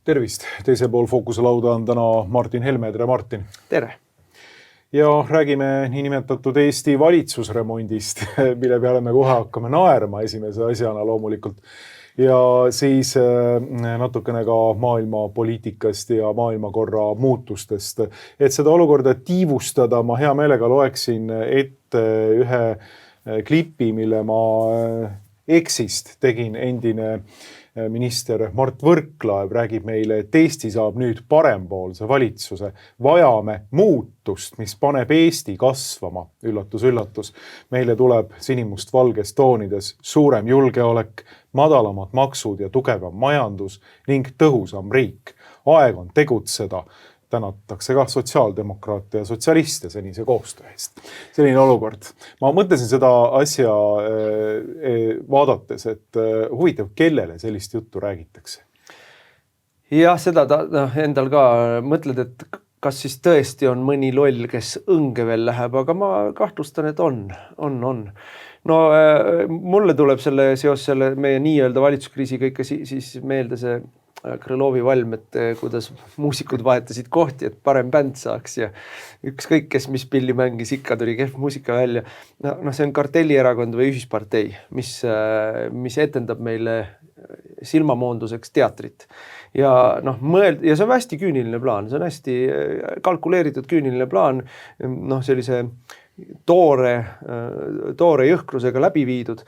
Tervist! Teise pool Fookuse lauda on täna Martin Helme. Tere, Martin! Tere! Ja räägime niinimetatud Eesti valitsusremondist, mille peale me kohe hakkame naerma esimese asjana loomulikult. Ja siis natukene ka maailma poliitikast ja maailmakorra muutustest. Et seda olukorda tiivustada, ma hea meelega loeksin ette ühe klipi, mille ma Exist tegin. Endine minister Mart Võrklaev räägib meile, et Eesti saab nüüd parempoolse valitsuse. Vajame muutust, mis paneb Eesti kasvama. Üllatus, üllatus. Meile tuleb sinimust valges toonides suurem julgeolek, madalamad maksud ja tugevam majandus ning tõhusam riik. Aeg on tegutseda. Tänatakse ka sotsiaaldemokraate ja sotsialiste senise koostöö eest. Selline olukord. Ma mõtlesin seda asja vaadates, et huvitav, kellele sellist juttu räägitakse? Jah, seda endal ka mõtled, et kas siis tõesti on mõni loll, kes õnge veel läheb, aga ma kahtlustan, et on. No mulle tuleb seos meie nii-öelda valitsuskriisiga ikka siis meelde see Krõlovi valm, et kuidas muusikud vahetasid kohti, et parem bänd saaks ja ükskõik, kes mis pilli mängis, ikka tuli kehv muusika välja. No see on kartellierakond või ühispartei, mis etendab meile silmamoonduseks teatrit. Ja see on hästi küüniline plaan, see on hästi kalkuleeritud küüniline plaan, sellise toore jõhkrusega läbi viidud.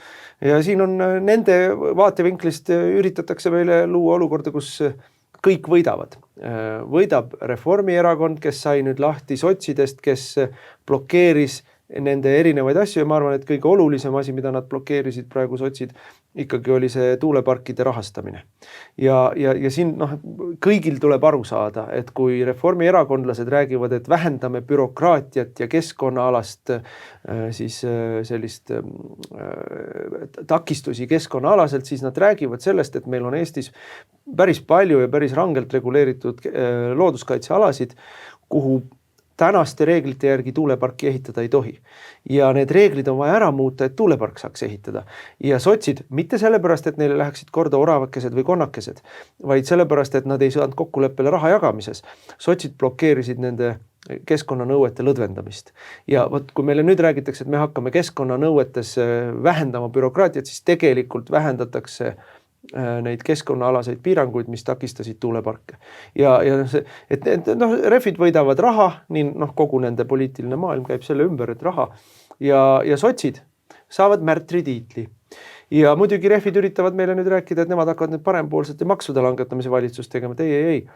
Ja siin on nende vaatevinklist üritatakse meile luua olukorda, kus kõik võidavad. Võidab Reformierakond, kes sai nüüd lahti sotsidest, kes blokeeris nende erinevaid asju ja ma arvan, et kõige olulisem asi, mida nad blokeerisid praegu sotsid, ikkagi oli see tuuleparkide rahastamine. Ja siin kõigil tuleb aru saada, et kui reformierakondlased räägivad, et vähendame bürokraatiat ja keskkonnaalast siis sellist takistusi keskkonnaalaselt, siis nad räägivad sellest, et meil on Eestis päris palju ja päris rangelt reguleeritud looduskaitsealasid, kuhu tänaste reeglite järgi tuuleparki ehitada ei tohi. Ja need reeglid on vaja ära muuta, et tuulepark saaks ehitada. Ja sotsid mitte sellepärast, et neile läheksid korda oravakesed või konnakesed, vaid sellepärast, et nad ei saanud kokkuleppele raha jagamises. Sotsid blokeerisid nende keskkonnanõuete lõdvendamist. Ja kui meile nüüd räägitakse, et me hakkame keskkonnanõuetes vähendama bürokraatiat, siis tegelikult vähendatakse neid keskkonnaalaseid piiranguid, mis takistasid tuuleparke. Refid võidavad raha, nii kogu nende poliitiline maailm käib selle ümber, et raha. Ja sotsid saavad märtri tiitli. Ja muidugi refid üritavad meile nüüd rääkida, et nemad hakkavad nüüd parempoolsete maksude langetamise valitsust tegema. Ei.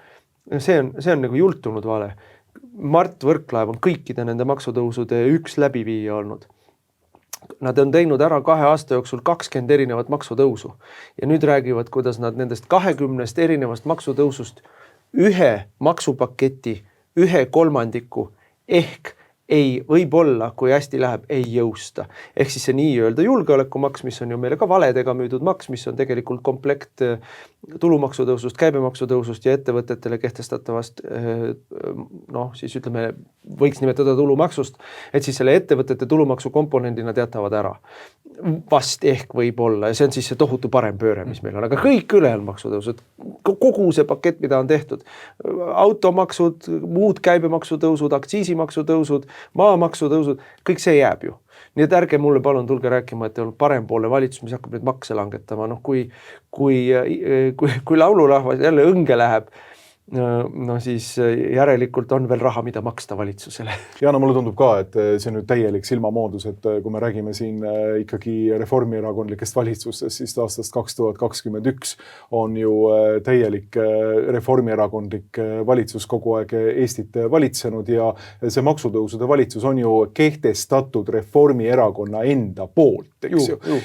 See on nagu jultunud vale. Mart Võrklaev on kõikide nende maksutõusude üks läbiviija olnud. Nad on teinud ära 2 aasta jooksul 20 erinevat maksutõusu ja nüüd räägivad, kuidas nad nendest 20 erinevast maksutõusust ühe maksupaketi, 1/3 ehk ei võib-olla, kui hästi läheb, ei jõusta. Ehk siis see nii-öelda julgeolekumaks, mis on ju meile ka valedega müüdud maks, mis on tegelikult komplekt tulumaksutõusust, käibemaksutõusust ja ettevõtetele kehtestatavast, siis ütleme, võiks nimetada tulumaksust, et siis selle ettevõtete tulumaksu komponendina teatavad ära. Vast ehk võib-olla ja see on siis see tohutu parempööre, mis meil on, aga kõik ülejäänud maksutõusud, kogu see pakett, mida on tehtud, automaksud, muud käibemaksutõusud, aktsiisimaksutõusud, maamaksutõusud, kõik see jääb ju. Nii et ärge mulle palun tulge rääkima, et on parempoolne valitsus, mis hakkab nüüd makse langetama. Kui laulurahvas jälle õnge läheb, siis järelikult on veel raha, mida maksta valitsusele. Ja mulle tundub ka, et see on nüüd täielik silmamoodus, et kui me räägime siin ikkagi reformierakondlikest valitsustest, siis aastast 2021 on ju täielik reformierakondlik valitsus kogu aeg Eestit valitsenud ja see maksutõusude valitsus on ju kehtestatud Reformierakonna enda poolt.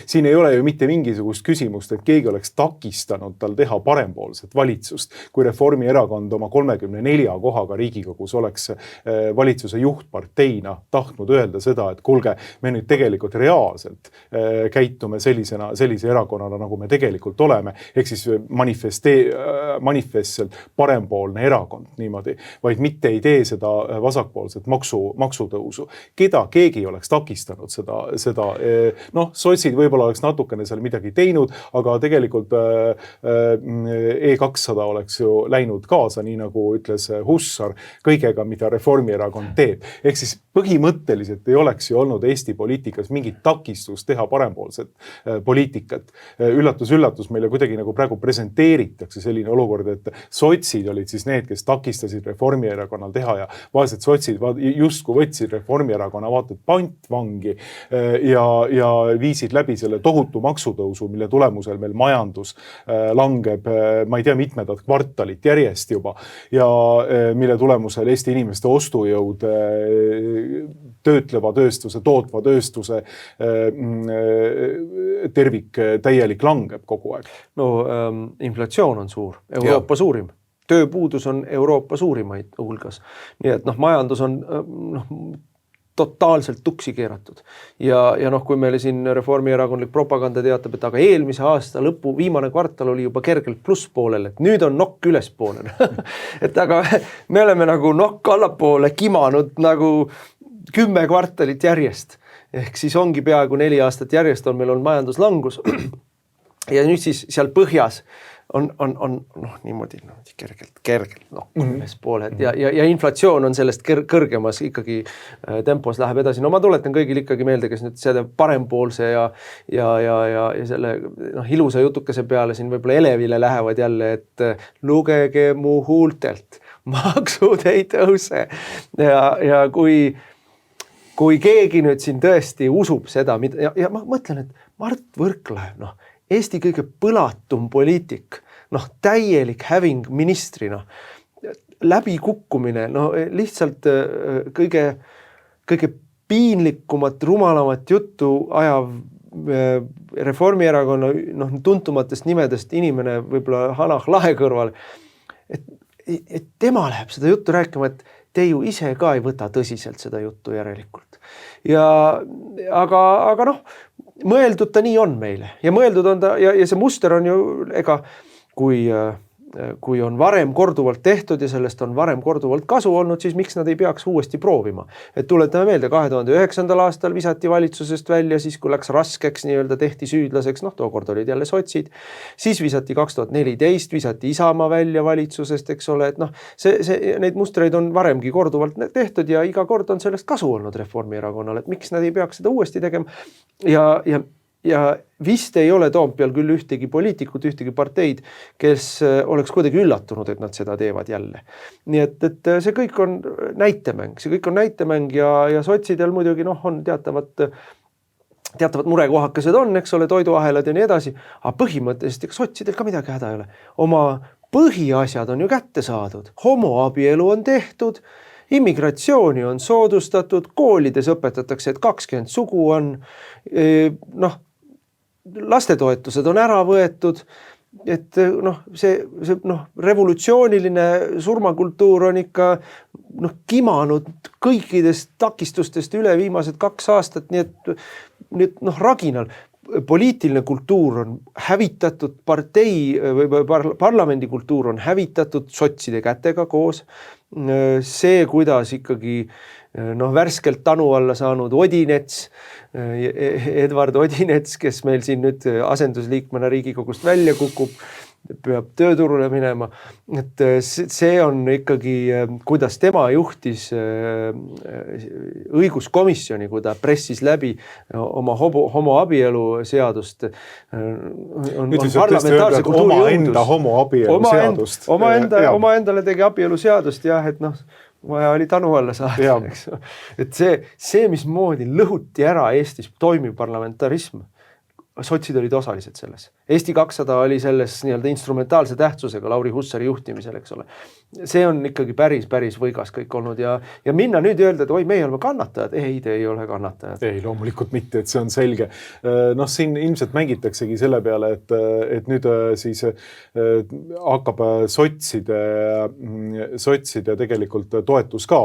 Siin ei ole ju mitte mingisugust küsimust, et keegi oleks takistanud tal teha parempoolset valitsust, kui Reformierakond Reformierakond oma 34 kohaga Riigikogus oleks valitsuse juhtparteina tahtnud öelda seda, et kuulge, me nüüd tegelikult reaalselt käitume sellise erakonnana, nagu me tegelikult oleme, ehk siis manifestselt parempoolne erakond niimoodi, vaid mitte ei tee seda vasakpoolset maksutõusu. Keda keegi oleks takistanud seda sotsid võib-olla oleks natukene seal midagi teinud, aga tegelikult E200 oleks ju läinud kaasa, nii nagu ütles Hussar, kõigega, mida Reformierakond teeb. Ehk siis põhimõtteliselt ei oleks ju olnud Eesti poliitikas mingit takistust teha parempoolset poliitikat. Üllatus, meile kuidagi nagu praegu presenteeritakse selline olukord, et sotsid olid siis need, kes takistasid Reformierakonnal teha ja vaesed sotsid justkui võtsid Reformierakonna vaated pantvangi ja viisid läbi selle tohutu maksutõusu, mille tulemusel meil majandus langeb, ma ei tea, mitmendat kvartalit järjest juba ja mille tulemusel Eesti inimeste ostujõud töötleva tööstuse, tootva tööstuse tervik täielik langeb kogu aeg. No inflatsioon on suur, Euroopa suurim. Tööpuudus on Euroopa suurimaid hulgas. Nii et majandus on totaalselt tuksi keeratud. Ja kui meile siin reformierakondlik propaganda teatab, et aga eelmise aasta lõpu viimane kvartal oli juba kergelt plusspoolel, et nüüd on nokk ülespoolel. Et aga me oleme nagu nokk allapoole kimanud nagu 10 kvartalit järjest. Ehk siis ongi peaaegu 4 aastat järjest on meil on majanduslangus. Ja nüüd siis seal põhjas on niimoodi kergelt ülespoole ja inflatsioon on sellest kõrgemas ikkagi tempos läheb edasi. No ma tuletan kõigil ikkagi meelde, kes nüüd selle parempoolse ja selle ilusa jutukese peale siin võib-olla elevile lähevad jälle, et lugege mu huultelt, maksud ei tõuse ja kui keegi nüüd siin tõesti usub seda, ja ma mõtlen, et Mart Võrklaev, Eesti kõige põlatum poliitik, täielik häving ministrina, läbikukkumine, lihtsalt kõige piinlikumat, rumalamat juttu ajav Reformierakonna tuntumatest nimedest inimene, võib-olla Hanah Lahe kõrval, et tema läheb seda juttu rääkima, et te ju ise ka ei võta tõsiselt seda juttu järelikult. Aga mõeldud ta nii on meile ja mõeldud on ta ja see muster on ju, ega kui on varem korduvalt tehtud ja sellest on varem korduvalt kasu olnud, siis miks nad ei peaks uuesti proovima. Et tuletame meelde, 2009. aastal visati valitsusest välja, siis kui läks raskeks, nii-öelda tehti süüdlaseks, tookord olid jälle sotsid, siis visati 2014, visati Isamaa välja valitsusest, eks ole, et neid mustreid on varemgi korduvalt tehtud ja iga kord on sellest kasu olnud Reformierakonnal, et miks nad ei peaks seda uuesti tegema ja vist ei ole Toompeal küll ühtegi poliitikut, ühtegi parteid, kes oleks kuidagi üllatunud, et nad seda teevad jälle. Nii et see kõik on näitemäng ja sotsidel muidugi on teatavad murekohakesed on, eks ole, toiduahelad ja nii edasi, aga põhimõtteliselt sotsidel ka midagi häda ei ole. Oma põhiasjad on ju kätte saadud, homoabielu on tehtud, immigratsiooni on soodustatud, koolides õpetatakse, et 20 sugu on, lastetoetused on ära võetud, et see revolutsiooniline surmakultuur on ikka kimanud kõikidest takistustest üle viimased 2 aastat, nii et raginal. Poliitiline kultuur on hävitatud, partei või parlamendi kultuur on hävitatud sotside kätega koos. See, kuidas ikkagi värskelt tanu alla saanud Odinets, Edvard Odinets, kes meil siin nüüd asendusliikmena Riigikogust välja kukub, peab tööturule minema. Et see on ikkagi, kuidas tema juhtis õiguskomisjoni, kui ta pressis läbi oma homoabielu seadust. Nüüd parlamentaarse kultuuri enda homoabielu seadust. Omaendale tegi abielu seadust, jah, et vaja oli tanu alla saada. Et see, mismoodi lõhuti ära Eestis toimiv parlamentarism, sotsid olid osalised selles. Eesti 200 oli selles nii-öelda instrumentaalse tähtsusega Lauri Hussari juhtimisel, eks ole. See on ikkagi päris võigas kõik olnud ja minna nüüd öelda, et oi, meie oleme kannatajad. Ei, te ei ole kannatajad. Ei, loomulikult mitte, et see on selge. Noh, siin ilmselt mängitaksegi selle peale, et nüüd siis hakkab sotside tegelikult toetus ka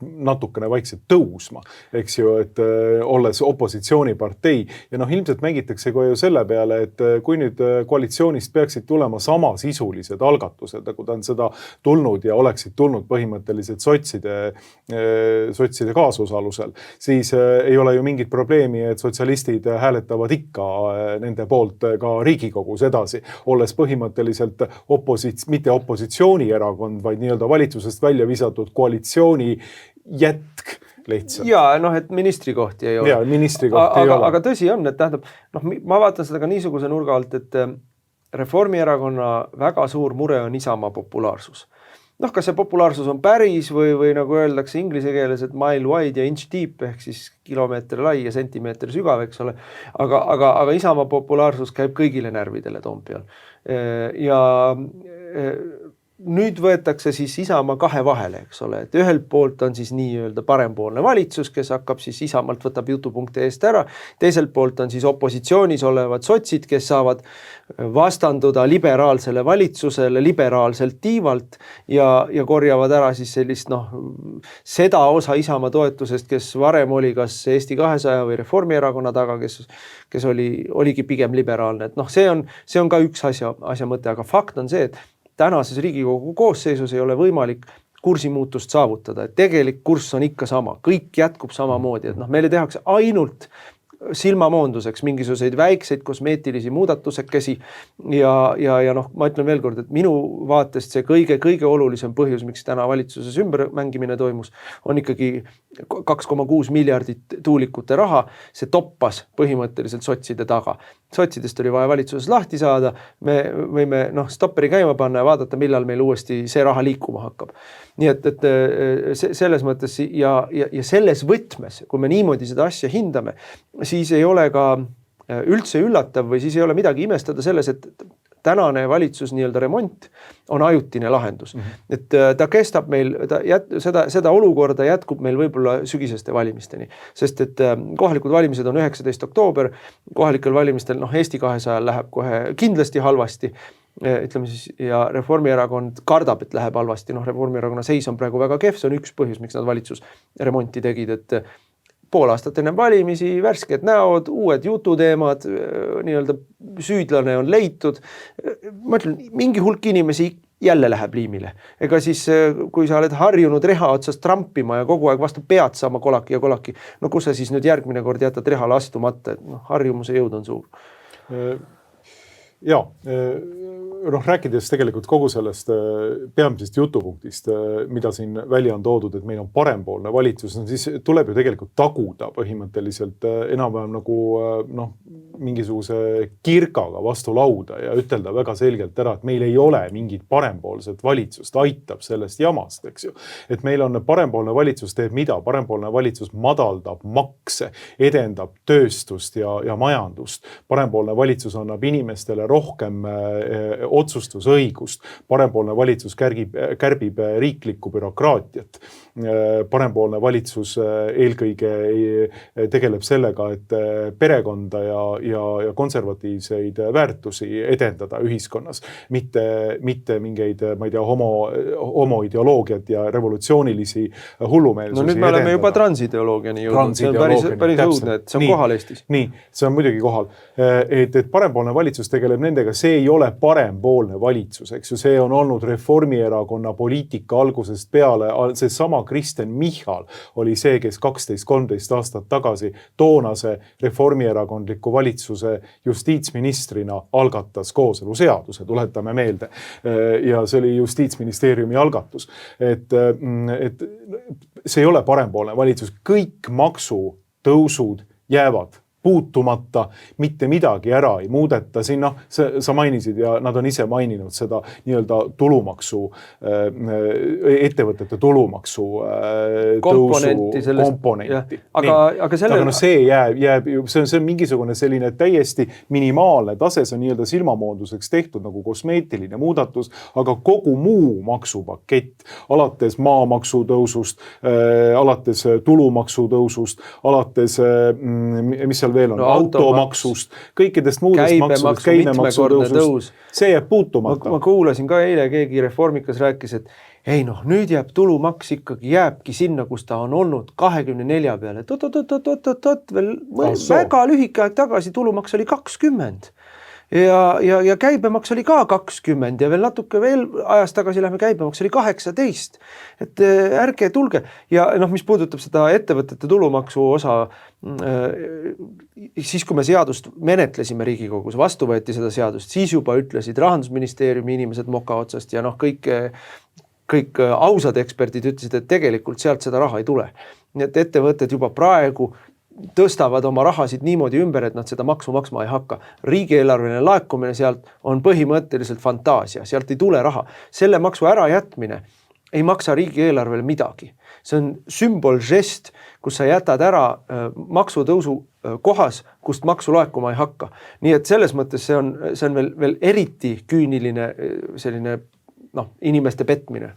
natukene vaikselt tõusma, eks ju, et olles opositsioonipartei ja noh, ilmselt mängitakse ka ju selle peale, et kui nüüd koalitsioonist peaksid tulema samasisulised algatused, nagu ta on seda tulnud ja oleksid tulnud põhimõtteliselt sotside kaasosalusel, siis ei ole ju mingit probleemi, et sotsialistid hääletavad ikka nende poolt ka Riigikogus edasi, olles põhimõtteliselt mitte opositsioonierakond, vaid nii-öelda valitsusest välja visatud koalitsiooni jätk lihtsalt. Ja noh, et ministrikohti ei ole. Ja, ministrikohti ei ole. Aga tõsi on, et tähendab, noh, ma vaatan seda ka niisuguse nurga alt, et Reformierakonna väga suur mure on Isamaa populaarsus. Noh, kas see populaarsus on päris või nagu öeldakse inglise keeles, et mile wide ja inch deep ehk siis kilomeetri lai ja sentimeetri sügav, eks ole. Aga Isamaa populaarsus käib kõigile närvidele Toompeal. Ja nüüd võetakse siis Isamaa kahe vahele, eks ole, et ühelt poolt on siis nii-öelda parempoolne valitsus, kes hakkab siis Isamaalt võtab jutupunkte eest ära, teiselt poolt on siis opositsioonis olevad sotsid, kes saavad vastanduda liberaalsele valitsusele liberaalselt tiivalt ja korjavad ära siis sellist seda osa Isamaa toetusest, kes varem oli kas Eesti 200 või Reformierakonna taga, kes oligi pigem liberaalne, et noh, see on ka üks asja mõte, aga fakt on see, et tänases Riigikogu koosseisus ei ole võimalik kursimuutust saavutada, et tegelik kurss on ikka sama, kõik jätkub samamoodi, et noh, meile tehakse ainult silmamoonduseks mingisuguseid väikseid kosmeetilisi muudatusekesi ja noh, ma ütlen veel kord, et minu vaatest see kõige olulisem põhjus, miks täna valitsuses ümbermängimine toimus, on ikkagi 2,6 miljardit tuulikute raha, see toppas põhimõtteliselt sotside taga. Sotsidest oli vaja valitsuses lahti saada, me võime stopperi käima panna ja vaadata, millal meil uuesti see raha liikuma hakkab. Nii et selles mõttes ja selles võtmes, kui me niimoodi seda asja hindame, siis ei ole ka üldse üllatav või siis ei ole midagi imestada selles, et tänane valitsus nii-öelda remont on ajutine lahendus. Et ta kestab meil, seda olukorda jätkub meil võib-olla sügiseste valimisteni, sest et kohalikud valimised on 19. oktoober, kohalikel valimistel Eesti 200 läheb kohe kindlasti halvasti, ütleme siis, ja Reformierakond kardab, et läheb halvasti, Reformierakonna seis on praegu väga kehv, see on üks põhjus, miks nad valitsusremonti tegid, et pool aastat enne valimisi, värsked näod, uued jututeemad, nii-öelda süüdlane on leitud. Ma ütlen, mingi hulk inimesi jälle läheb liimile. Ega siis, kui sa oled harjunud reha otsast trampima ja kogu aeg vastu pead saama kolaki ja kolaki, kus sa siis nüüd järgmine kord jätad rehale astumata, et harjumuse jõud on suur. Ja, rääkides tegelikult kogu sellest peamisest jutupunktist, mida siin välja on toodud, et meil on parempoolne valitsus, siis tuleb ju tegelikult taguda põhimõtteliselt enam-vähem nagu mingisuguse kirkaga vastu lauda ja ütelda väga selgelt ära, et meil ei ole mingit parempoolset valitsust, aitab sellest jamast, eks ju. Et meil on parempoolne valitsus teeb mida? Parempoolne valitsus madaldab makse, edendab tööstust ja majandust. Parempoolne valitsus annab inimestele rohkem otsustusõigust. Parempoolne valitsus kärbib riiklikku bürokraatiat. Parempoolne valitsus eelkõige tegeleb sellega, et perekonda ja konservatiivseid väärtusi edendada ühiskonnas. Mitte mingeid, ma ei tea, homoideoloogiat ja revolutsioonilisi hullumeelsusi edendada. Nüüd me oleme juba transideoloogiani jõudnud. See on päris õudne, et see on kohal Eestis. Nii, see on muidugi kohal. Et parempoolne valitsus tegeleb nendega, see ei ole parempoolne valitsus, eks ju, see on olnud Reformierakonna poliitika algusest peale, see sama Kristen Michal oli see, kes 12-13 aastat tagasi toonase reformierakondliku valitsuse justiitsministrina algatas kooseluseaduse, tuletame meelde. Ja see oli justiitsministeeriumi algatus. Et see ei ole parempoolne valitsus, kõik maksutõusud jäävad puutumata, mitte midagi ära ei muudeta. Siin sa mainisid ja nad on ise maininud seda nii-öelda tulumaksu, ettevõtete tulumaksu komponenti. Aga see jääb ju, see on mingisugune selline täiesti minimaalne tase, see on nii-öelda silmamoonduseks tehtud nagu kosmeetiline muudatus, aga kogu muu maksupakett, alates maamaksu tõusust, alates tulumaksu tõusust, alates, mis seal veel on, automaksust, kõikidest muudest maksudest, käibemaksu tõusust, see jääb puutumata. Ma kuulasin ka eile, keegi reformikas rääkis, et ei nüüd jääb tulumaks ikkagi jääbki sinna, kus ta on olnud 24 peale. Veel väga lühike aeg tagasi tulumaks oli 20. Ja käibemaks oli ka 20 ja veel natuke veel ajas tagasi lähme käibemaks oli 18. Et ärge tulge. Ja mis puudutab seda ettevõtete tulumaksu osa, siis kui me seadust menetlesime Riigikogus, vastu võeti seda seadust, siis juba ütlesid Rahandusministeeriumi inimesed moka otsast ja kõik ausad eksperdid ütlesid, et tegelikult sealt seda raha ei tule. Nii et ettevõtted juba praegu tõstavad oma rahasid niimoodi ümber, et nad seda maksu maksma ei hakka. Riigieelarveline laekumine sealt on põhimõtteliselt fantaasia, sealt ei tule raha. Selle maksu ärajätmine ei maksa riigieelarvele midagi. See on sümbolžest, kus sa jätad ära maksutõusu kohas, kust maksu laekuma ei hakka. Nii et selles mõttes see on veel eriti küüniline selline inimeste petmine.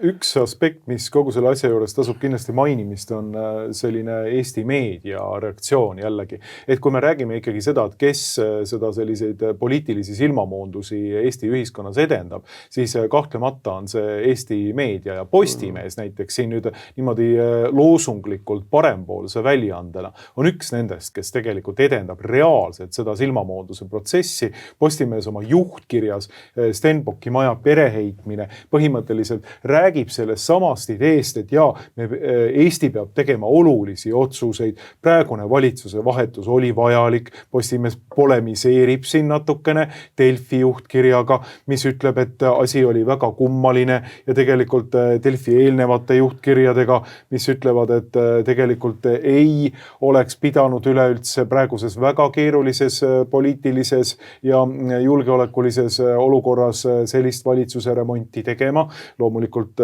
Üks aspekt, mis kogu selle asja juures tasub kindlasti mainimist, on selline Eesti meedia reaktsioon jällegi. Et kui me räägime ikkagi seda, et kes seda selliseid poliitilisi silmamoondusi Eesti ühiskonnas edendab, siis kahtlemata on see Eesti meedia ja Postimees näiteks siin nüüd niimoodi loosunglikult parempoolse väljaandena on üks nendest, kes tegelikult edendab reaalselt seda silmamoonduse protsessi. Postimees oma juhtkirjas Stenbocki maja pereheitmine põhimõtteliselt räägib sellest samast ideest, et Eesti peab tegema olulisi otsuseid. Praegune valitsuse vahetus oli vajalik. Postimees polemiseerib siin natukene Delfi juhtkirjaga, mis ütleb, et asi oli väga kummaline ja tegelikult Delfi eelnevate juhtkirjadega, mis ütlevad, et tegelikult ei oleks pidanud üleüldse praeguses väga keerulises poliitilises ja julgeolekulises olukorras sellist valitsuse remonti tegema. Loomulikult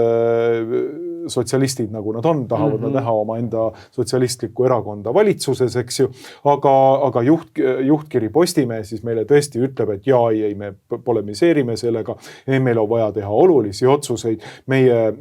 sotsialistid, nagu nad on, tahavad nad näha oma enda sotsialistlikku erakonda valitsuses, eks ju. Aga juhtkiri Postimees siis meile tõesti ütleb, et ei, me polemiseerime sellega, meil on vaja teha olulisi otsuseid, meie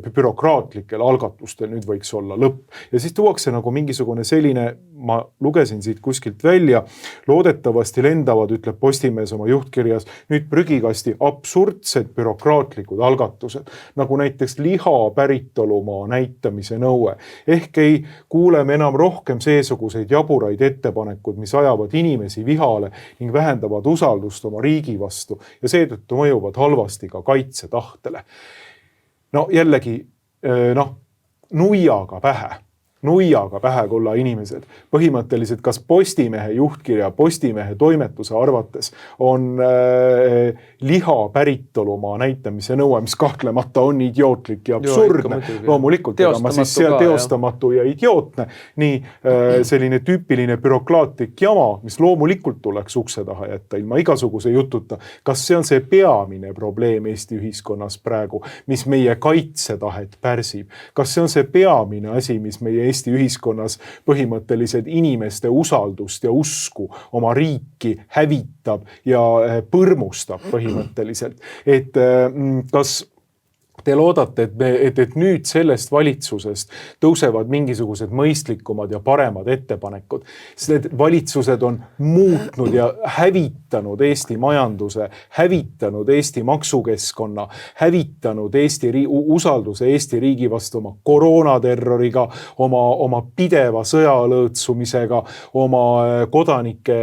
bürokraatlikel algatustel nüüd võiks olla lõpp. Ja siis tuuakse nagu mingisugune selline, ma lugesin siit kuskilt välja, loodetavasti lendavad, ütleb Postimees oma juhtkirjas, nüüd prügikasti absurdsed bürokraatlikud algatused, nagu näiteks liha päritolumaa näitamise nõue. Ehk ei kuuleme enam rohkem seesuguseid jaburaid ettepanekud, mis ajavad inimesi vihale ning vähendavad usaldust oma riigi vastu ja seetõttu mõjuvad halvasti ka kaitsetahtele. Jällegi, nuiaga pähe kulla inimesed. Põhimõtteliselt, kas Postimehe juhtkirja, Postimehe toimetuse arvates on liha päritolumaa näitamise nõue, mis kahtlemata on idiootlik ja absurdne. Loomulikult, ma siis seal teostamatu ja idiootne. Nii selline tüüpiline bürokraatlik jama, mis loomulikult tuleks ukse taha jätta ilma igasuguse jututa. Kas see on see peamine probleem Eesti ühiskonnas praegu, mis meie kaitsetahet pärsib? Kas see on see peamine asi, mis meie Eesti ühiskonnas põhimõtteliselt inimeste usaldust ja usku oma riiki hävitab ja põrmustab põhimõtteliselt. Et kas te loodate, et nüüd sellest valitsusest tõusevad mingisugused mõistlikumad ja paremad ettepanekud. Need valitsused on muutnud ja hävitanud Eesti majanduse, hävitanud Eesti maksukeskkonna, hävitanud usalduse Eesti riigi vastu oma koroonaterroriga, oma pideva sõjalõõtsumisega, oma kodanike,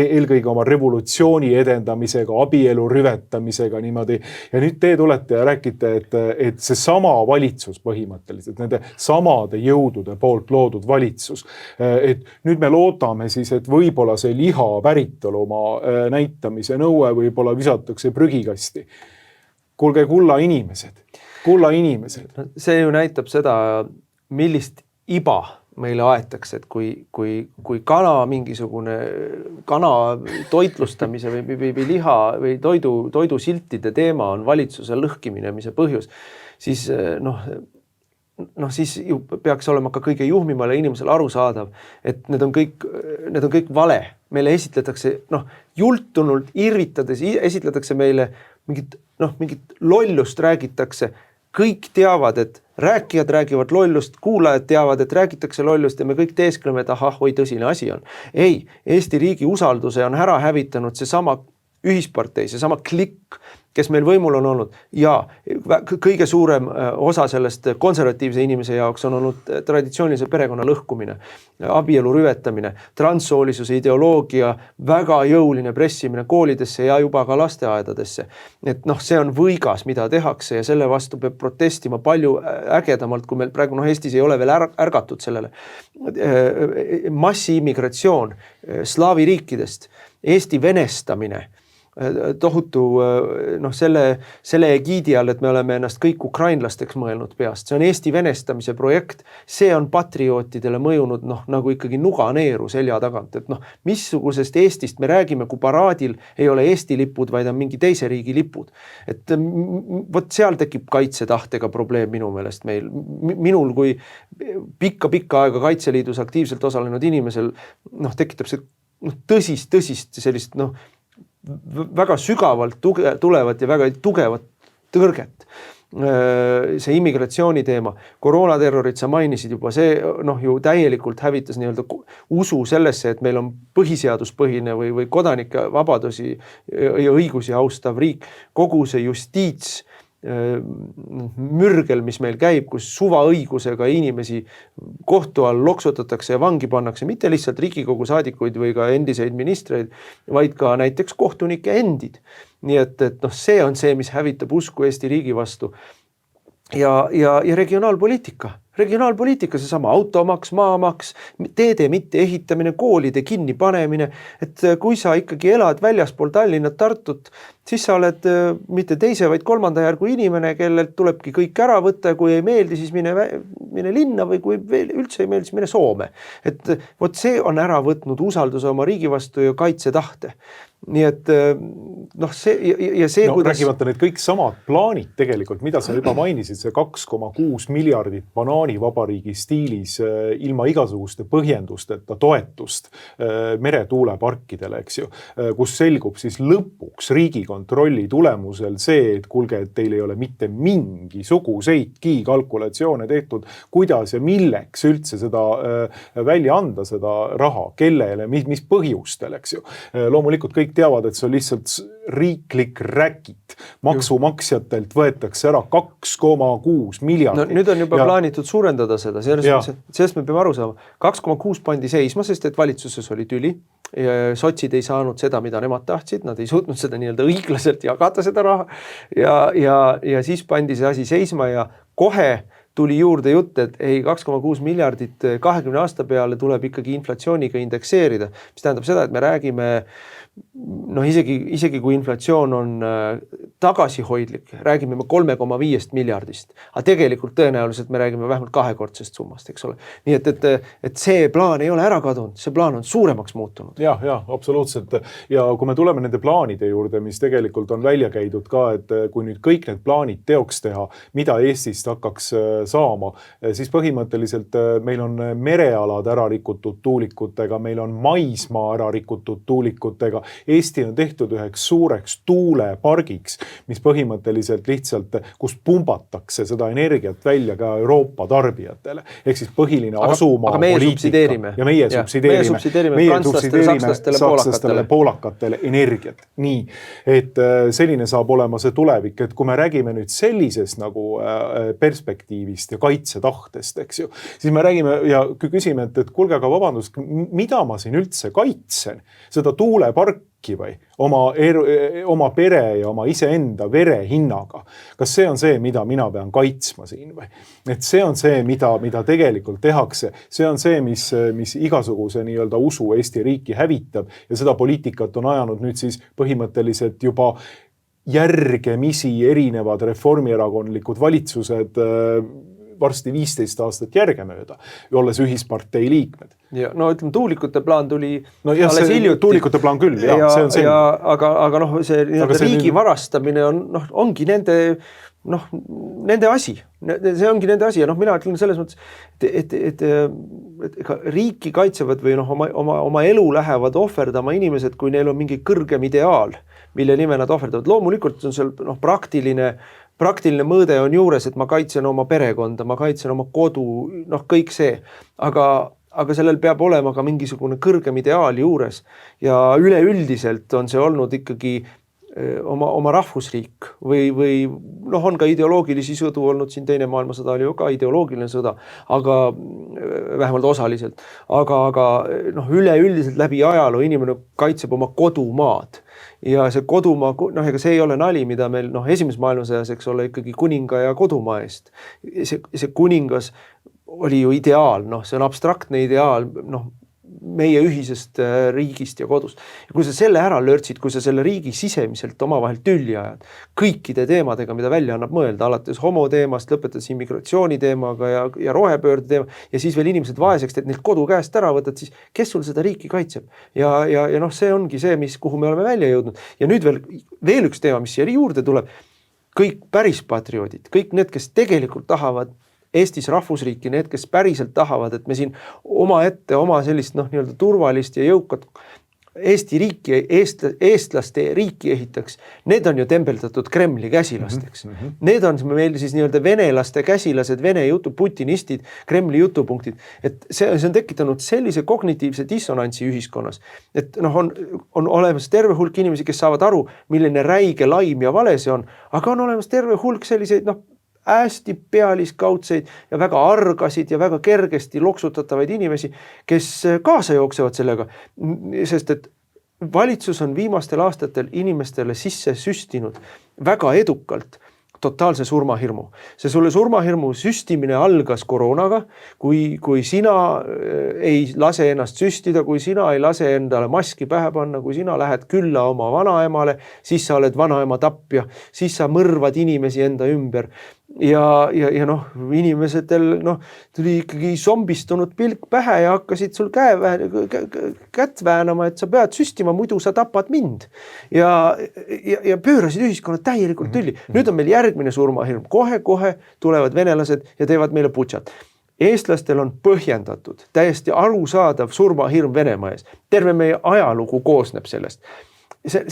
eelkõige oma revolutsiooni edendamisega, abielu rüvetamisega niimoodi. Ja nüüd te tulete ja räägite, et see sama valitsus põhimõtteliselt, nende samade jõudude poolt loodud valitsus, et nüüd me loodame siis, et võib-olla see liha päritolumaa näitamise nõue võib-olla visatakse prügikasti. Kuulge, kulla inimesed. See ju näitab seda, millist iba meile aetakse, et kui mingisugune kana toitlustamise või liha või toidusiltide teema on valitsuse lõhkiminemise põhjus, siis siis ju peaks olema ka kõige juhmimale inimesele arusaadav, et need on kõik vale. Meile esitletakse, jultunult irvitades, esitletakse meile mingit lollust räägitakse. Kõik teavad, et rääkijad räägivad lollust, kuulajad teavad, et räägitakse lollust ja me kõik teeskleme, et ahah, oi tõsine asi on. Ei, Eesti riigi usalduse on ära hävitanud seesama ühispartei, seesama klikk, kes meil võimul on olnud ja kõige suurem osa sellest konservatiivse inimese jaoks on olnud traditsioonilise perekonna lõhkumine, abielu rüvetamine, transsoolisuse ideoloogia, väga jõuline pressimine koolidesse ja juba ka lasteaedadesse. Et see on võigas, mida tehakse ja selle vastu peab protestima palju ägedamalt, kui meil praegu Eestis ei ole veel ärgatud sellele. Massiimmigratsioon slaavi riikidest, Eesti venestamine, tohutu selle egiidi all, et me oleme ennast kõik ukrainlasteks mõelnud peast. See on Eesti venestamise projekt. See on patriootidele mõjunud nagu ikkagi nuganeeru selja tagant. Et missugusest Eestist me räägime, kui paraadil ei ole Eesti lipud, vaid on mingi teise riigi lipud. Et vot seal tekib kaitsetahtega probleem minu meelest meil. Minul kui pikka aega Kaitseliidus aktiivselt osalenud inimesel tekitab see tõsist sellist väga sügavalt tulevat ja väga tugevat tõrget. See immigratsiooni teema, koroonaterrorit sa mainisid juba, see ju täielikult hävitas usu sellesse, et meil on põhiseaduspõhine või kodanike vabadusi ja õigusi austav riik. Kogu see justiits mürgel, mis meil käib, kus suvaõigusega inimesi kohtu all loksutatakse ja vangi pannakse, mitte lihtsalt Riigikogu saadikuid või ka endiseid ministreid, vaid ka näiteks kohtunike endid. Nii et see on see, mis hävitab usku Eesti riigi vastu. Ja regionaalpoliitika, seesama automaks, maamaks, teede mitte ehitamine, koolide kinni panemine, et kui sa ikkagi elad väljaspool Tallinnat, Tartut, siis sa oled mitte teise, vaid kolmanda järgu inimene, kellelt tulebki kõik ära võtta ja kui ei meeldi, siis mine linna või kui veel üldse ei meeldi, siis mine Soome. Et vot see on ära võtnud usalduse oma riigi vastu ja kaitsetahte. Nii et see räägimata need kõik samad plaanid tegelikult, mida sa juba mainisid, see 2,6 miljardit banaanivabariigi stiilis ilma igasuguste põhjendusteta toetust meretuuleparkidele, eks ju, kus selgub siis lõpuks Riigikontrolli tulemusel see, et kuulge, et teil ei ole mitte mingisuguseidki kalkulatsioone tehtud, kuidas ja milleks üldse seda välja anda, seda raha, kellele, mis põhjustel, eks ju. Loomulikult kõik teavad, et see on lihtsalt riiklik räkit. Maksumaksjatelt võetakse ära 2,6 miljardit. Nüüd on juba plaanitud suurendada seda, sellest me peame aru saama. 2,6 pandi seisma, sest et valitsuses oli tüli. Sotsid ei saanud seda, mida nemad tahtsid, nad ei suutnud seda nii-öelda õiglaselt jagada seda raha ja siis pandi see asi seisma ja kohe tuli juurde jutt, et 2,6 miljardit 20 aasta peale tuleb ikkagi inflatsiooniga indekseerida, mis tähendab seda, et me räägime isegi kui inflatsioon on tagasihoidlik, räägime 3,5 miljardist, aga tegelikult tõenäoliselt me räägime vähemalt kahekordsest summast, eks ole. Nii et see plaan ei ole ära kadunud, see plaan on suuremaks muutunud. Ja, absoluutselt. Ja kui me tuleme nende plaanide juurde, mis tegelikult on välja käidud ka, et kui nüüd kõik need plaanid teoks teha, mida Eestist hakkaks saama, siis põhimõtteliselt meil on merealad ära rikutud tuulikutega, meil on maismaa ära rikutud tuulikutega. Eesti on tehtud üheks suureks tuulepargiks, mis põhimõtteliselt lihtsalt, kus pumbatakse seda energiat välja ka Euroopa tarbijatele. Ehk siis põhiline asumaa poliitika. Ja meie subsideerime sakslastele, poolakatele energiat. Nii, et selline saab olema see tulevik, et kui me räägime nüüd sellisest nagu perspektiivist ja kaitsetahtest, eks ju, siis me räägime ja küsime, et kuulge, aga vabandust, mida ma siin üldse kaitsen? Seda tuuleparki või oma pere ja oma iseenda vere hinnaga. Kas see on see, mida mina pean kaitsma siin või? Et see on see, mida tegelikult tehakse. See on see, mis igasuguse nii-öelda usu Eesti riiki hävitab ja seda poliitikat on ajanud nüüd siis põhimõtteliselt juba järgemisi erinevad reformierakondlikud valitsused varsti 15 aastat järge mööda, olles ühispartei liikmed. Ja no ütleme, tuulikute plaan tuli alles hiljuti. Tuulikute plaan küll, see on selge. Aga see riigi varastamine ongi nende asi. See ongi nende asi ja mina ütlen selles mõttes, et riiki kaitsevad või oma elu lähevad ohverdama inimesed, kui neil on mingi kõrgem ideaal, mille nime nad ohverdavad. Loomulikult on seal praktiline mõõde on juures, et ma kaitsen oma perekonda, ma kaitsen oma kodu, kõik see, aga sellel peab olema ka mingisugune kõrgem ideaal juures ja üleüldiselt on see olnud ikkagi oma rahvusriik või on ka ideoloogilisi sõdu olnud, siin teine maailmasõda oli ju ka ideoloogiline sõda, aga vähemalt osaliselt, aga üleüldiselt läbi ajaloo inimene kaitseb oma kodumaad ja see kodumaa, ega see ei ole nali, mida meil esimeses maailmasõjas, eks ole, ikkagi kuninga ja kodumaa eest. See kuningas oli ju ideaal, see on abstraktne ideaal, meie ühisest riigist ja kodust. Ja kui sa selle ära lörtsid, kui sa selle riigi sisemiselt omavahel tülli ajad, kõikide teemadega, mida välja annab mõelda, alates homo teemast, lõpetades immigratsiooni teemaga ja rohepöörde teema, ja siis veel inimesed vaeseks, et neilt kodu käest ära võtad, siis kes sul seda riiki kaitseb? Ja see ongi see, kuhu me oleme välja jõudnud. Ja nüüd veel üks teema, mis siia juurde tuleb, kõik päris patrioodid, kõik need, kes tegelikult tahavad Eestis rahvusriiki, need, kes päriselt tahavad, et me siin oma sellist nii-öelda turvalist ja jõukat Eesti riiki, eestlaste riiki ehitaks, need on ju tembeldatud Kremli käsilasteks. Need on meil siis nii-öelda venelaste käsilased, vene putinistid, Kremli jutupunktid. Et see on tekitanud sellise kognitiivse dissonantsi ühiskonnas, et on olemas terve hulk inimesi, kes saavad aru, milline räige laim ja vale see on, aga on olemas terve hulk selliseid hästi pealiskaudseid ja väga argasid ja väga kergesti loksutatavaid inimesi, kes kaasa jooksevad sellega, sest et valitsus on viimastel aastatel inimestele sisse süstinud väga edukalt totaalse surmahirmu. See sulle surmahirmu süstimine algas koroonaga, kui sina ei lase ennast süstida, kui sina ei lase endale maski pähe panna, kui sina lähed külla oma vanaemale, siis sa oled vanaema tapja, siis sa mõrvad inimesi enda ümber. Ja inimesetel tuli ikkagi zombistunud pilk pähe ja hakkasid sul kätt väänama, et sa pead süstima, muidu sa tapad mind. Ja pöörasid ühiskonnad täielikult tülli. Nüüd on meil järgmine surmahirm. Kohe tulevad venelased ja teevad meile putšat. Eestlastel on põhjendatud, täiesti arusaadav surmahirm Venemaa ees. Terve meie ajalugu koosneb sellest. Ja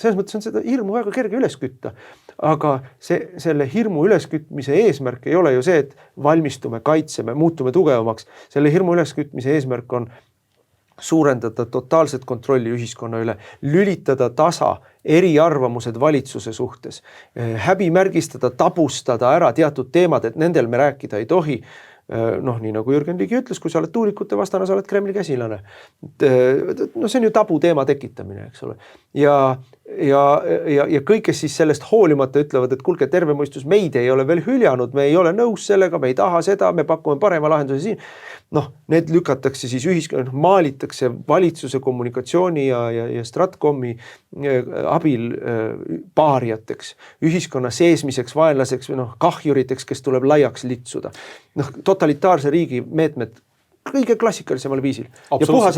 selles mõttes on seda hirmu väga kerge üles kütta. Aga selle hirmu üleskütmise eesmärk ei ole ju see, et valmistume, kaitseme, muutume tugevamaks. Selle hirmu üleskütmise eesmärk on suurendada totaalset kontrolli ühiskonna üle, lülitada tasa eriarvamused valitsuse suhtes, häbimärgistada, tabustada ära teatud teemad, et nendel me rääkida ei tohi. Nii nagu Jürgen Ligi ütles, kui sa oled tuulikute vastane, sa oled Kremli käsilane. See on ju tabu teema tekitamine, eks ole. Ja kõik, kes siis sellest hoolimata ütlevad, et kulge, terve mõistus meid ei ole veel hüljanud, me ei ole nõus sellega, me ei taha seda, me pakume parema lahenduse siin. Need lükatakse siis maalitakse valitsuse kommunikatsiooni ja Stratkomi abil paariateks, ühiskonna seesmiseks, vaenlaseks või kahjuriteks, kes tuleb laiaks litsuda. Totalitaarse riigi meetmed kõige klassikalisemal viisil. Ja puhas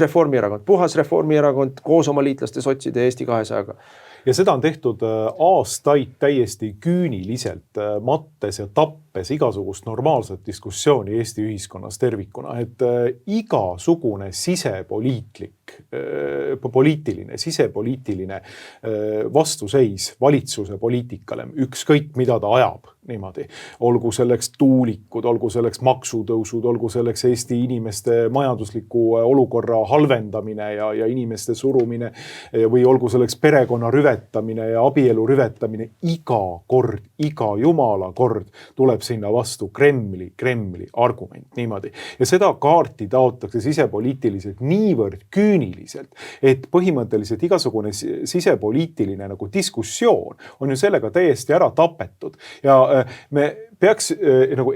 Reformierakond koos oma liitlaste sotside ja Eesti 200-ga. Ja seda on tehtud aastaid täiesti küüniliselt, mattes ja tappes igasugust normaalset diskussiooni Eesti ühiskonnas tervikuna, et igasugune sisepoliitiline vastuseis valitsuse poliitikale, ükskõik mida ta ajab niimoodi, olgu selleks tuulikud, olgu selleks maksutõusud, olgu selleks Eesti inimeste majandusliku olukorra halvendamine ja inimeste surumine või olgu selleks perekonna rüvetamine ja abielu rüvetamine, iga jumala kord tuleb sinna vastu Kremli argument niimoodi. Ja seda kaarti taotakse sisepoliitiliselt niivõrd küüniliselt, et põhimõtteliselt igasugune sisepoliitiline diskussioon on ju sellega täiesti ära tapetud. Ja me peaks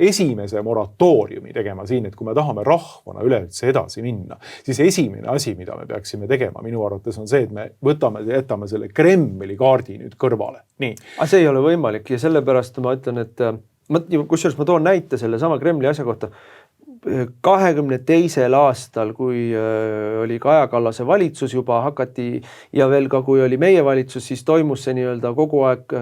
esimese moratooriumi tegema siin, et kui me tahame rahvana üleüldse edasi minna, siis esimene asi, mida me peaksime tegema minu arvates on see, et me jätame selle Kremli kaardi nüüd kõrvale. Nii. See ei ole võimalik ja sellepärast ma ütlen, et kusjuures ma toon näite selle sama Kremli asja kohta. 22. aastal, kui oli Kaja Kallase valitsus juba hakati ja veel ka kui oli meie valitsus, siis toimus see nii-öelda kogu aeg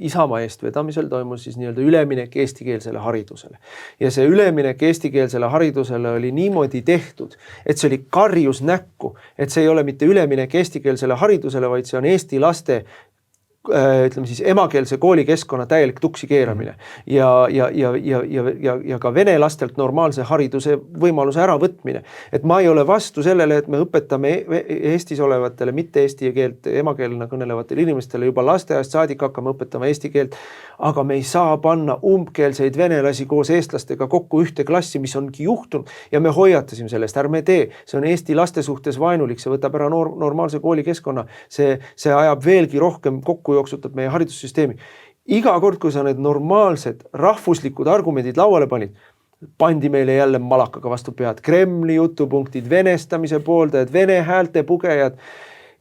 Isamaa eestvedamisel toimus siis nii-öelda üleminek eestikeelsele haridusele. Ja see üleminek eestikeelsele haridusele oli niimoodi tehtud, et see oli karjus näkku, et see ei ole mitte üleminek eestikeelsele haridusele, vaid see on eesti laste ütleme siis emakeelse koolikeskkonna täielik tuksi keeramine ja ka vene lastelt normaalse hariduse võimaluse äravõtmine. Et ma ei ole vastu sellele, et me õpetame Eestis olevatele mitte eesti keelt emakeelena kõnelevatele inimestele juba lasteaiast saadik hakkama õpetama eesti keelt, aga me ei saa panna umbkeelseid venelasi koos eestlastega kokku ühte klassi, mis ongi juhtunud ja me hoiatasime sellest, ärme tee, see on eesti laste suhtes vaenulik, see võtab ära normaalse koolikeskkonna, see ajab veelgi rohkem kokku jooksutab meie haridussüsteemi. Iga kord, kui sa need normaalsed rahvuslikud argumendid lauale panid, pandi meile jälle malakaga vastu pead. Kremli jutupunktid, venestamise pooldajad, vene häälte pugejad.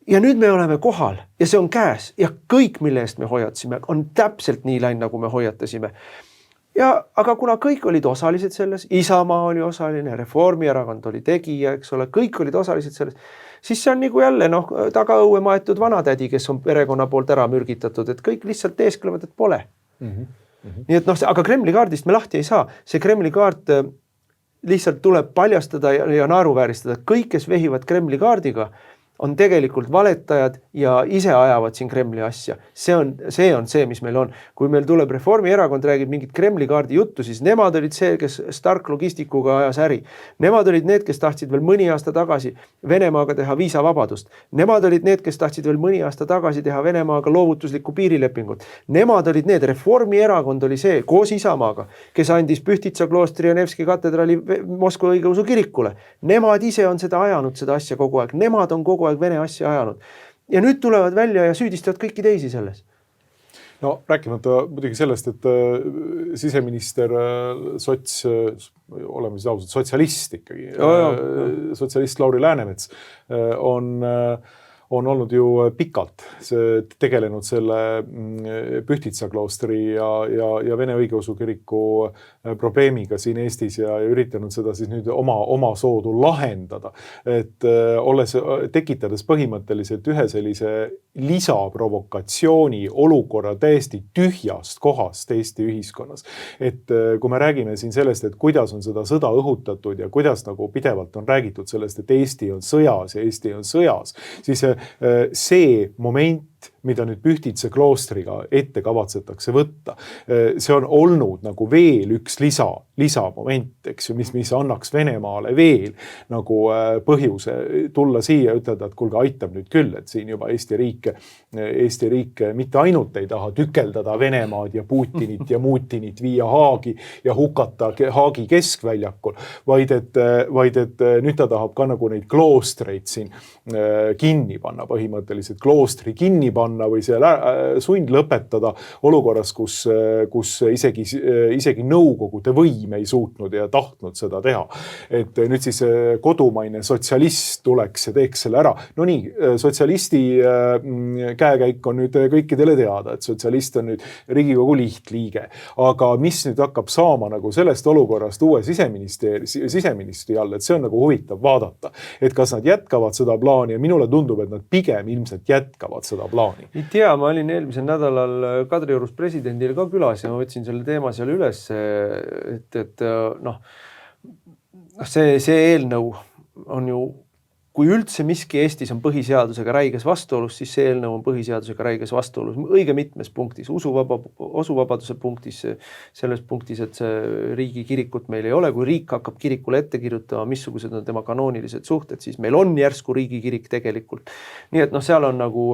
Ja nüüd me oleme kohal ja see on käes ja kõik, mille eest me hoiatasime, on täpselt nii läinud, nagu me hoiatasime. Aga kuna kõik olid osalised selles, Isamaa oli osaline, Reformierakond oli tegija, eks ole, kõik olid osalised selles, siis see on nagu jälle tagaõue maetud vanatädi, kes on perekonna poolt ära mürgitatud, et kõik lihtsalt teesklevad, et pole. Nii et aga Kremli kaardist me lahti ei saa. See Kremli kaart lihtsalt tuleb paljastada ja naeruvääristada. Kõik, kes vehivad Kremli kaardiga, on tegelikult valetajad ja ise ajavad siin Kremli asja. See on see, mis meil on. Kui meil tuleb Reformierakond räägib mingit Kremli kaardi juttu, siis nemad olid see, kes Stark Logistikuga ajas äri. Nemad olid need, kes tahtsid veel mõni aasta tagasi Venemaaga teha viisavabadust. Nemad olid need, kes tahtsid veel mõni aasta tagasi teha Venemaaga loovutuslikku piirilepingut. Nemad olid need, Reformierakond oli see koos Isamaaga, kes andis Pühtitsa kloostri ja Nevski katedraali Moskva õigeusu kirikule. Nemad ise on seda ajanud, seda asja kogu aeg. Nemad on kogu aeg Vene asja ajanud. Ja nüüd tulevad välja ja süüdistavad kõiki teisi selles. No rääkimata muidugi sellest, et siseminister sots, oleme siis ausad, sotsialist ikkagi, sotsialist Lauri Läänemets on olnud ju pikalt tegelenud selle Pühtitsa kloostri ja Vene õigeusu kiriku probleemiga siin Eestis ja üritanud seda siis nüüd oma soodu lahendada. Et tekitades põhimõtteliselt ühe sellise lisaprovokatsiooni olukorra täiesti tühjast kohast Eesti ühiskonnas. Et kui me räägime siin sellest, et kuidas on seda sõda õhutatud ja kuidas nagu pidevalt on räägitud sellest, et Eesti on sõjas ja Eesti on sõjas, siis see moment, mida nüüd Pühtitsa kloostriga ette kavatsetakse võtta. See on olnud nagu veel üks lisamoment, eks ju, mis annaks Venemaale veel nagu põhjuse tulla siia ja ütelda, et kuulge, aitab nüüd küll, et siin juba Eesti riik mitte ainult ei taha tükeldada Venemaad ja Putinit ja Mutinit viia Haagi ja hukata Haagi keskväljakul, vaid et nüüd ta tahab ka nagu neid kloostreid siin kinni panna, põhimõtteliselt kloostri kinni panna või selle sund lõpetada olukorras, kus isegi nõukogude võim ei suutnud ja tahtnud seda teha. Et nüüd siis kodumaine sotsialist tuleks ja teeks selle ära. No nii, sotsialisti käekäik on nüüd kõikidele teada, et sotsialist on nüüd Riigikogu lihtliige. Aga mis nüüd hakkab saama nagu sellest olukorrast uue siseministri all, et see on nagu huvitav vaadata. Et kas nad jätkavad seda plaani ja minule tundub, et nad pigem ilmselt jätkavad seda plaani. Ei tea, ma olin eelmisel nädalal Kadriorus presidendil ka külas ja ma võtsin selle teema seal üles, et see eelnõu on ju, kui üldse miski Eestis on põhiseadusega räiges vastuolus, siis see eelnõu on põhiseadusega räiges vastuolus õige mitmes punktis, usuvabaduse punktis, selles punktis, et see riigi kirikut meil ei ole, kui riik hakkab kirikule ette kirjutama, missugused on tema kanoonilised suhted, siis meil on järsku riigi kirik tegelikult. Nii et seal on nagu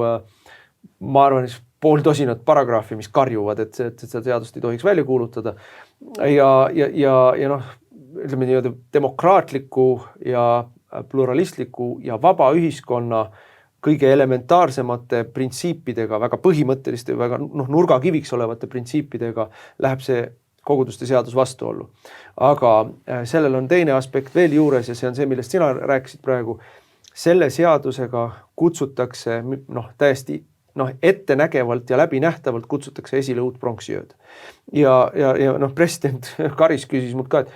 ma arvan, pool tosinat paragraafi, mis karjuvad, et seda seadust ei tohiks välja kuulutada. Ja ütleme nii, demokraatliku ja pluralistliku ja vaba ühiskonna kõige elementaarsemate printsiipidega, väga põhimõtteliste, väga nurgakiviks olevate printsiipidega läheb see koguduste seadus vastuollu. Aga sellel on teine aspekt veel juures ja see on see, millest sina rääkisid praegu. Selle seadusega kutsutakse täiesti noh, ettenägevalt ja läbinähtavalt kutsutakse esile uut pronksiööd. Ja noh, president Karis küsis mult ka, et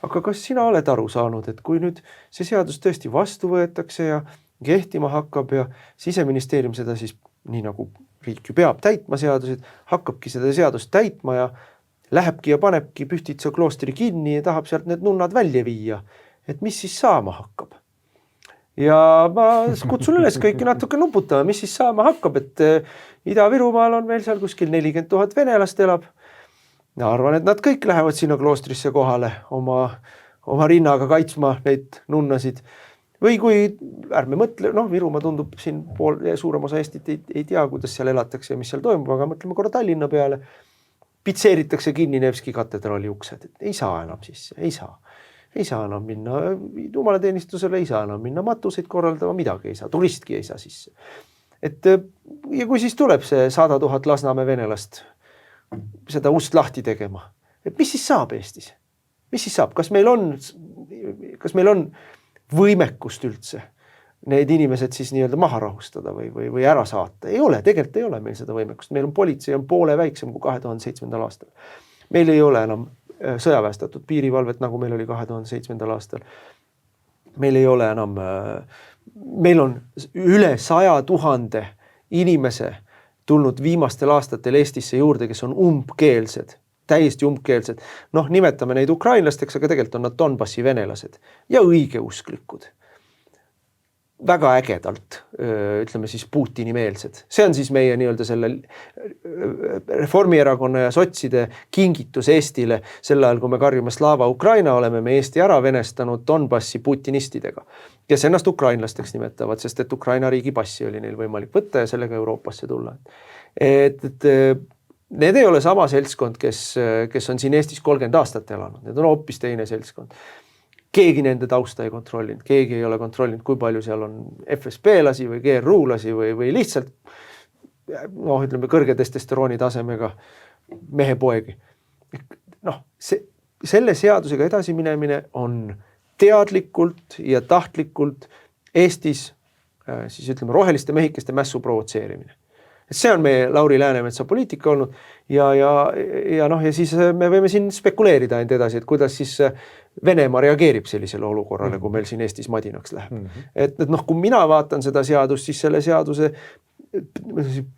aga kas sina oled aru saanud, et kui nüüd see seadus tõesti vastu võetakse ja kehtima hakkab ja Siseministeerium seda siis, nii nagu riik ju peab täitma seadused, hakkabki seda seadust täitma ja lähebki ja panebki Pühtitsa kloostri kinni ja tahab sealt need nunnad välja viia, et mis siis saama hakkab? Ja ma kutsun üles kõiki natuke nuputama, mis siis saama hakkab, et Ida-Virumaal on meil seal kuskil 40 000 venelast elab. Ja arvan, et nad kõik lähevad sinna kloostrisse kohale oma rinnaga kaitsma neid nunnasid. Või kui ärme mõtle, noh, Virumaa tundub siin suurem osa Eestit ei tea, kuidas seal elatakse ja mis seal toimub, aga mõtleme korra Tallinna peale. Pitseeritakse kinni Nevski katedraali uksed, et ei saa enam sisse, ei saa enam minna, jumalateenistusele ei saa enam minna, matuseid korraldama, midagi ei saa, turistki ei saa sisse. Et ja kui siis tuleb see 100 000 Lasnamäe venelast seda ust lahti tegema, et mis siis saab Eestis? Mis siis saab? Kas meil on võimekust üldse need inimesed siis nii-öelda maha rahustada või ära saata? Ei ole, tegelikult ei ole meil seda võimekust. Meil on politsei on poole väiksem kui 2007. aastal. Meil ei ole enam sõjaväestatud piirivalvet, nagu meil oli 2007. aastal. Meil ei ole enam, meil on üle 100 000 inimese tulnud viimastel aastatel Eestisse juurde, kes on umbkeelsed, täiesti umbkeelsed. Noh, nimetame neid ukrainlasteks, aga tegelikult on nad Donbassi venelased ja õigeusklikud. Väga ägedalt, ütleme siis Putini-meelsed. See on siis meie nii-öelda selle Reformierakonna ja sotside kingitus Eestile. Sel ajal, kui me karjume Slava Ukraina, oleme me Eesti ära venestanud Donbassi putinistidega, kes ennast ukrainlasteks nimetavad, sest et Ukraina riigi passi oli neil võimalik võtta ja sellega Euroopasse tulla. Et need ei ole sama seltskond, kes on siin Eestis 30 aastat elanud. Need on hoopis teine seltskond. Keegi nende tausta ei kontrollinud, keegi ei ole kontrollinud, kui palju seal on FSB-lasi või GRU-lasi või lihtsalt noh, ütleme kõrge testosterooni tasemega mehepoegi. Noh, selle seadusega edasi minemine on teadlikult ja tahtlikult Eestis siis ütleme roheliste mehikeste mässu provotseerimine. See on meie Lauri Läänemetsa poliitika olnud ja siis me võime siin spekuleerida ainult edasi, et kuidas siis Venemaa reageerib sellisele olukorrale, kui meil siin Eestis madinaks läheb. Et noh, kui mina vaatan seda seadust, siis selle seaduse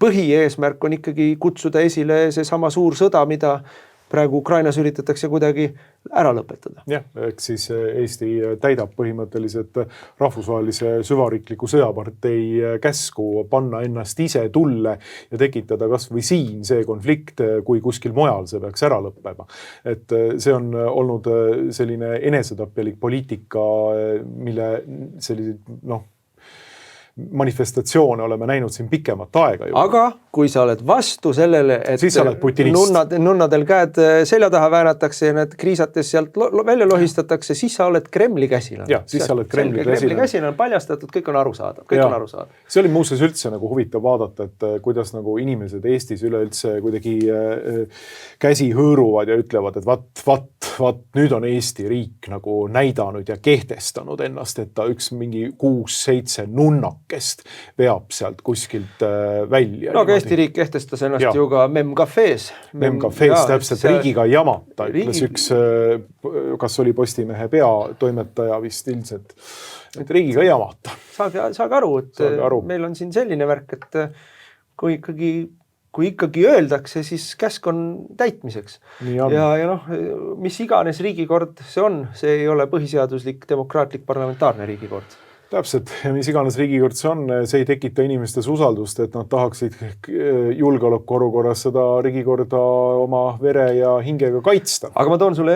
põhieesmärk on ikkagi kutsuda esile see sama suur sõda, mida praegu Ukrainas üritatakse kuidagi ära lõpetada. Jah, ehk siis Eesti täidab põhimõtteliselt rahvusvahelise süvariikliku sõjapartei käsku panna ennast ise tulle ja tekitada kas või siin see konflikt, kui kuskil mujal see peaks ära lõppema. Et see on olnud selline enesetapjalik poliitika, mille sellised manifestatsioone oleme näinud siin pikemat aega. Aga kui sa oled vastu sellele, et nunnadel käed selja taha väänatakse ja need kriisates sealt välja lohistatakse, siis sa oled Kremli käsilane. Ja, siis sa oled Kremli käsilane on paljastatud, kõik on arusaadav. See oli muuseas üldse nagu huvitav vaadata, et kuidas nagu inimesed Eestis üleüldse kuidagi käsi hõõruvad ja ütlevad, et vaat, nüüd on Eesti riik nagu näidanud ja kehtestanud ennast, et ta üks mingi 6-7 nunnakest veab sealt kuskilt välja. No aga Eesti riik kehtestas ennast ju ka MEM-cafees. MEM-cafees täpselt riigiga ei jamata, ütles üks, kas oli Postimehe peatoimetaja vist ilmselt, et riigiga ei jamata. Saage aru, et meil on siin selline värk, et kui ikkagi öeldakse, siis käsk on täitmiseks. Ja noh, mis iganes riigikord see on, see ei ole põhiseaduslik, demokraatlik, parlamentaarne riigikord. Täpselt, ja mis iganes riigikord see on, see ei tekita inimestes usaldust, et nad tahaksid julgeoleku olukorras seda riigikorda oma vere ja hingega kaitsta. Aga ma toon sulle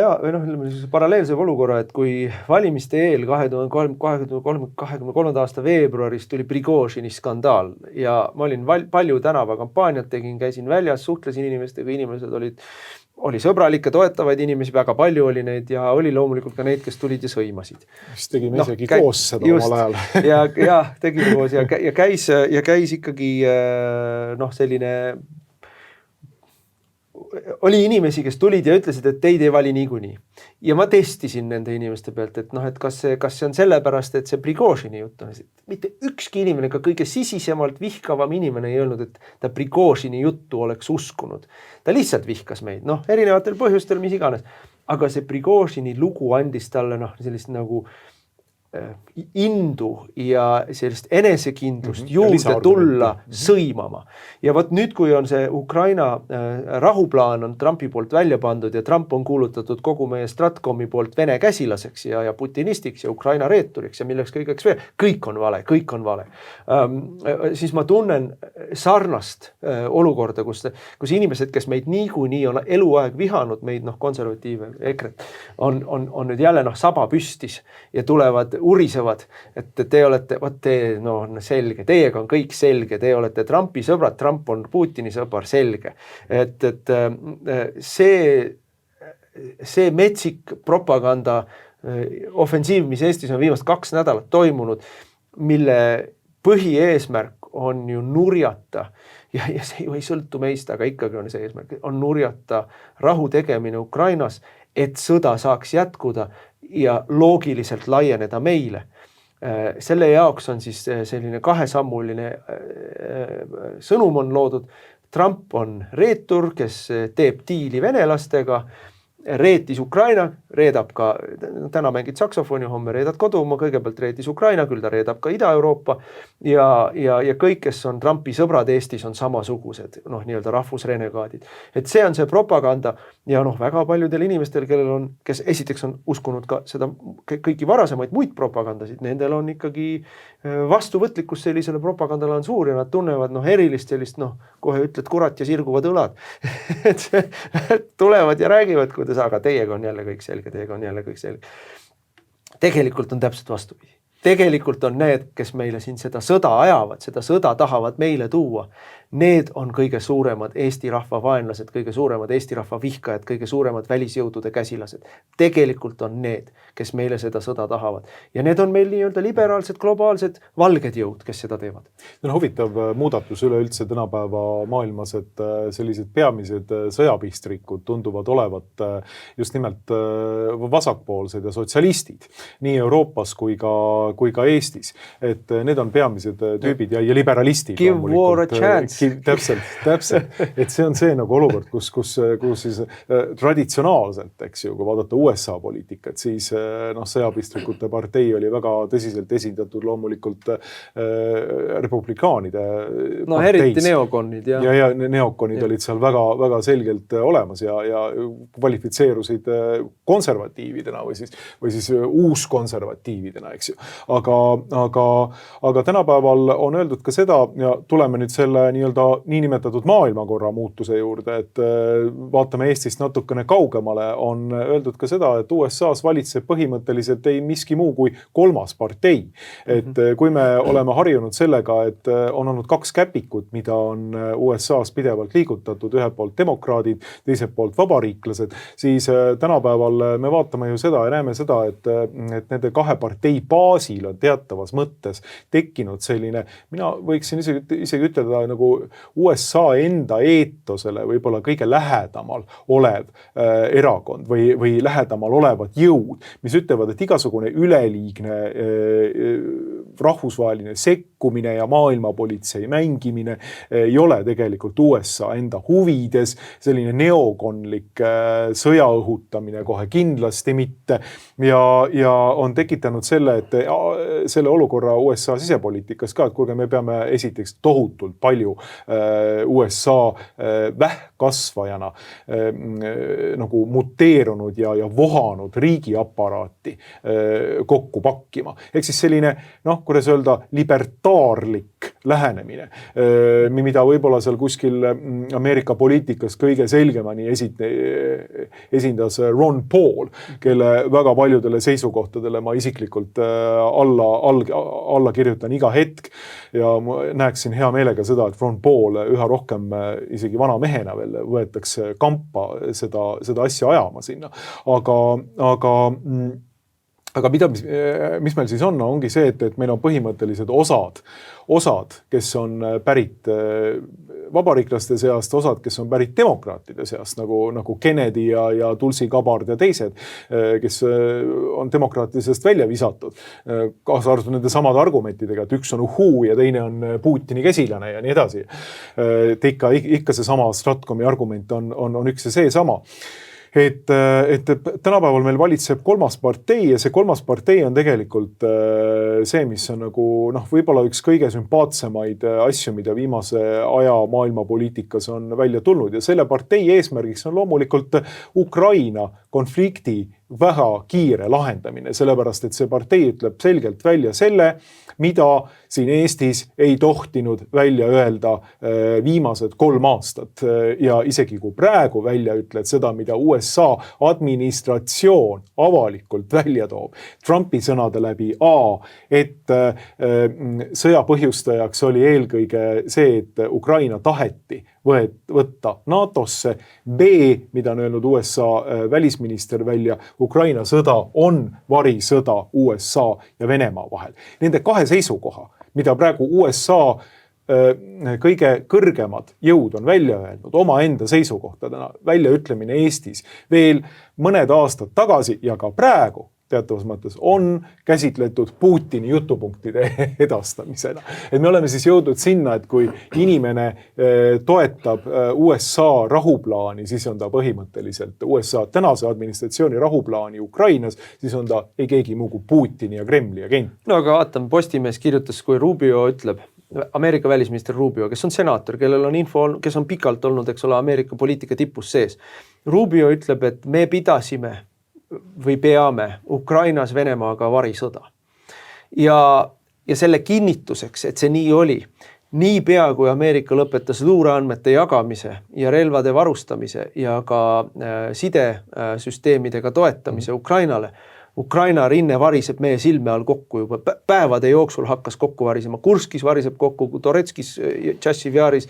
paralleelse olukorra, et kui valimiste eel 2023. aasta veebruaris tuli Prigožini skandaal ja ma olin palju tänavakampaaniat tegin, käisin väljas, suhtlesin inimestega, inimesed oli sõbralikke, toetavaid inimesi, väga palju oli neid ja oli loomulikult ka neid, kes tulid ja sõimasid. Siis tegime isegi koos seda omal ajal. ja tegime koos ja käis ikkagi selline oli inimesi, kes tulid ja ütlesid, et teid ei vali niikuinii. Ja ma testisin nende inimeste pealt, et noh, et kas see on sellepärast, et see Prigožini jutt on. Mitte ükski inimene, ka kõige sisisemalt vihkavam inimene ei öelnud, et ta Prigožini juttu oleks uskunud. Ta lihtsalt vihkas meid, noh, erinevatel põhjustel, mis iganes. Aga see Prigožini lugu andis talle sellist nagu indu ja sellist enesekindlust juurde tulla sõimama. Ja vot nüüd, kui on see Ukraina rahuplaan on Trumpi poolt välja pandud ja Trump on kuulutatud kogu meie Stratcomi poolt Vene käsilaseks ja putinistiks ja Ukraina reeturiks ja milleks kõigeks veel, kõik on vale. Siis ma tunnen sarnast olukorda, kus inimesed, kes meid niikuinii on eluaeg vihanud, meid konservatiive, EKRE-t, on nüüd jälle saba püstis ja tulevad urisevad, et te olete, selge, teiega on kõik selge, te olete Trumpi sõbrad, Trump on Putini sõber, selge. Et see metsik propaganda ofensiiv, mis Eestis on viimast 2 nädalat toimunud, mille põhieesmärk on ju nurjata, ja see ju ei sõltu meist, aga ikkagi on see eesmärk, on nurjata rahu tegemine Ukrainas, et sõda saaks jätkuda ja loogiliselt laieneda meile. Selle jaoks on siis selline 2-sammuline sõnum on loodud. Trump on reetur, kes teeb diili venelastega, reetis Ukraina, reedab ka, täna mängid saksofoni, homme reedad kodumaa, kõigepealt reetis Ukraina, küll ta reedab ka Ida-Euroopa ja kõik, kes on Trumpi sõbrad Eestis, on samasugused, nii-öelda rahvusrenegaadid. Et see on see propaganda ja väga paljudel inimestel, kes esiteks on uskunud ka seda kõiki varasemaid muid propagandasid, nendel on ikkagi vastuvõtlikkus sellisele propagandale on suur ja nad tunnevad erilist sellist, kohe ütled kurat ja sirguvad õlad. et tulevad ja räägivad, kuidas aga teiega on jälle kõik selge, Tegelikult on täpselt vastupidi. Tegelikult on need, kes meile siin seda sõda ajavad, seda sõda tahavad meile tuua. Need on kõige suuremad Eesti rahva vaenlased, kõige suuremad Eesti rahva vihkajad, kõige suuremad välisjõudude käsilased. Tegelikult on need, kes meile seda sõda tahavad. Ja need on meil nii-öelda liberaalsed, globaalsed, valged jõud, kes seda teevad. On huvitav muudatus üleüldse tänapäeva maailmas, et sellised peamised sõjapistrikud tunduvad olevat just nimelt vasakpoolsed ja sotsialistid. Nii Euroopas kui ka Eestis. Et need on peamised tüübid ja liberalistid. Give war a chance. Täpselt. Et see on see olukord, kus siis traditsionaalselt, eks ju, kui vaadata USA poliitikat, siis sõjapistrikute partei oli väga tõsiselt esindatud loomulikult republikaanide parteis. Eriti neokonid. Ja neokonid olid seal väga, väga selgelt olemas ja kvalifitseerusid konservatiividena või siis uuskonservatiividena, eks ju. Aga tänapäeval on öeldud ka seda ja tuleme nüüd selle niinimetatud maailmakorra muutuse juurde, et vaatame Eestist natukene kaugemale, on öeldud ka seda, et USA's valitseb põhimõtteliselt ei miski muu kui 3. partei. Et kui me oleme harjunud sellega, et on olnud 2 käpikut, mida on USA's pidevalt liigutatud, ühelt poolt demokraadid, teiselt poolt vabariiklased, siis tänapäeval me vaatame ju seda ja näeme seda, et nende 2 partei baasil on teatavas mõttes tekkinud selline, mina võiksin isegi ütelda nagu USA enda eetosele võib-olla kõige lähedamal olev erakond või lähedamal olevad jõud, mis ütlevad, et igasugune üleliigne rahvusvaheline sekkumine ja maailmapolitsei mängimine ei ole tegelikult USA enda huvides, selline neokonlik sõja õhutamine kohe kindlasti mitte ja on tekitanud selle, et selle olukorra USA sisepoliitikas ka, et kuulge, me peame esiteks tohutult palju USA vähkkasvajana nagu muteerunud ja vohanud riigiaparaati kokku pakkima. Ehk siis selline, kuidas öelda, libertaarlik lähenemine, mida võib-olla seal kuskil Ameerika poliitikas kõige selgemani esindas Ron Paul, kelle väga paljudele seisukohtadele ma isiklikult alla kirjutan iga hetk ja näeksin hea meelega seda, et Ron Paul üha rohkem isegi vana mehena veel võetakse kampa seda asja ajama sinna. aga mis meil siis ongi see, et meil on põhimõttelised osad, kes on pärit vabariiklaste seast, osad, kes on pärit demokraatide seast, nagu Kennedy ja Tulsi Gabbard ja teised, kes on demokraatide seast välja visatud, kaasa arvatud nende samade argumentidega, et üks on uhuu ja teine on Putini käsilane ja nii edasi. Et ikka see sama Stratkomi argument on üks ja see sama. Et tänapäeval meil valitseb kolmas partei ja see kolmas partei on tegelikult see, mis on nagu võib-olla üks kõige sümpaatsemaid asju, mida viimase aja maailmapoliitikas on välja tulnud ja selle partei eesmärgiks on loomulikult Ukraina konflikti väga kiire lahendamine, sellepärast et see partei ütleb selgelt välja selle, mida siin Eestis ei tohtinud välja öelda viimased 3 aastat ja isegi kui praegu välja ütled seda, mida USA administratsioon avalikult välja toob, Trumpi sõnade läbi et sõja põhjustajaks oli eelkõige see, et Ukraina taheti võtta NATO-sse, mida on öelnud USA välisminister välja, Ukraina sõda on varisõda USA ja Venemaa vahel. Nende kahe seisukoha, mida praegu USA kõige kõrgemad jõud on välja öelnud oma enda seisukohtadena, väljaütlemine Eestis veel mõned aastad tagasi ja ka praegu teatavas mõttes on käsitletud Putini jutupunktide edastamisena. Et me oleme siis jõudnud sinna, et kui inimene toetab USA rahuplaani, siis on ta põhimõtteliselt USA tänase administratsiooni rahuplaani Ukrainas, siis on ta ei keegi muu kui Putini ja Kremli agent. No aga vaatame, Postimees kirjutas, kui Rubio ütleb, Ameerika välisminister Rubio, kes on senaator, kellel on info, kes on pikalt olnud, eks ole, Ameerika poliitika tipus sees. Rubio ütleb, et me pidasime või peame Ukrainas Venemaaga varisõda. Ja selle kinnituseks, et see nii oli, nii pea kui Ameerika lõpetas luureandmete jagamise ja relvade varustamise ja ka sidesüsteemidega toetamise Ukrainale, Ukraina rinne variseb meie silme all kokku juba päevade jooksul hakkas kokku varisema. Kurskis variseb kokku, Toretskis, Tšassivjaris,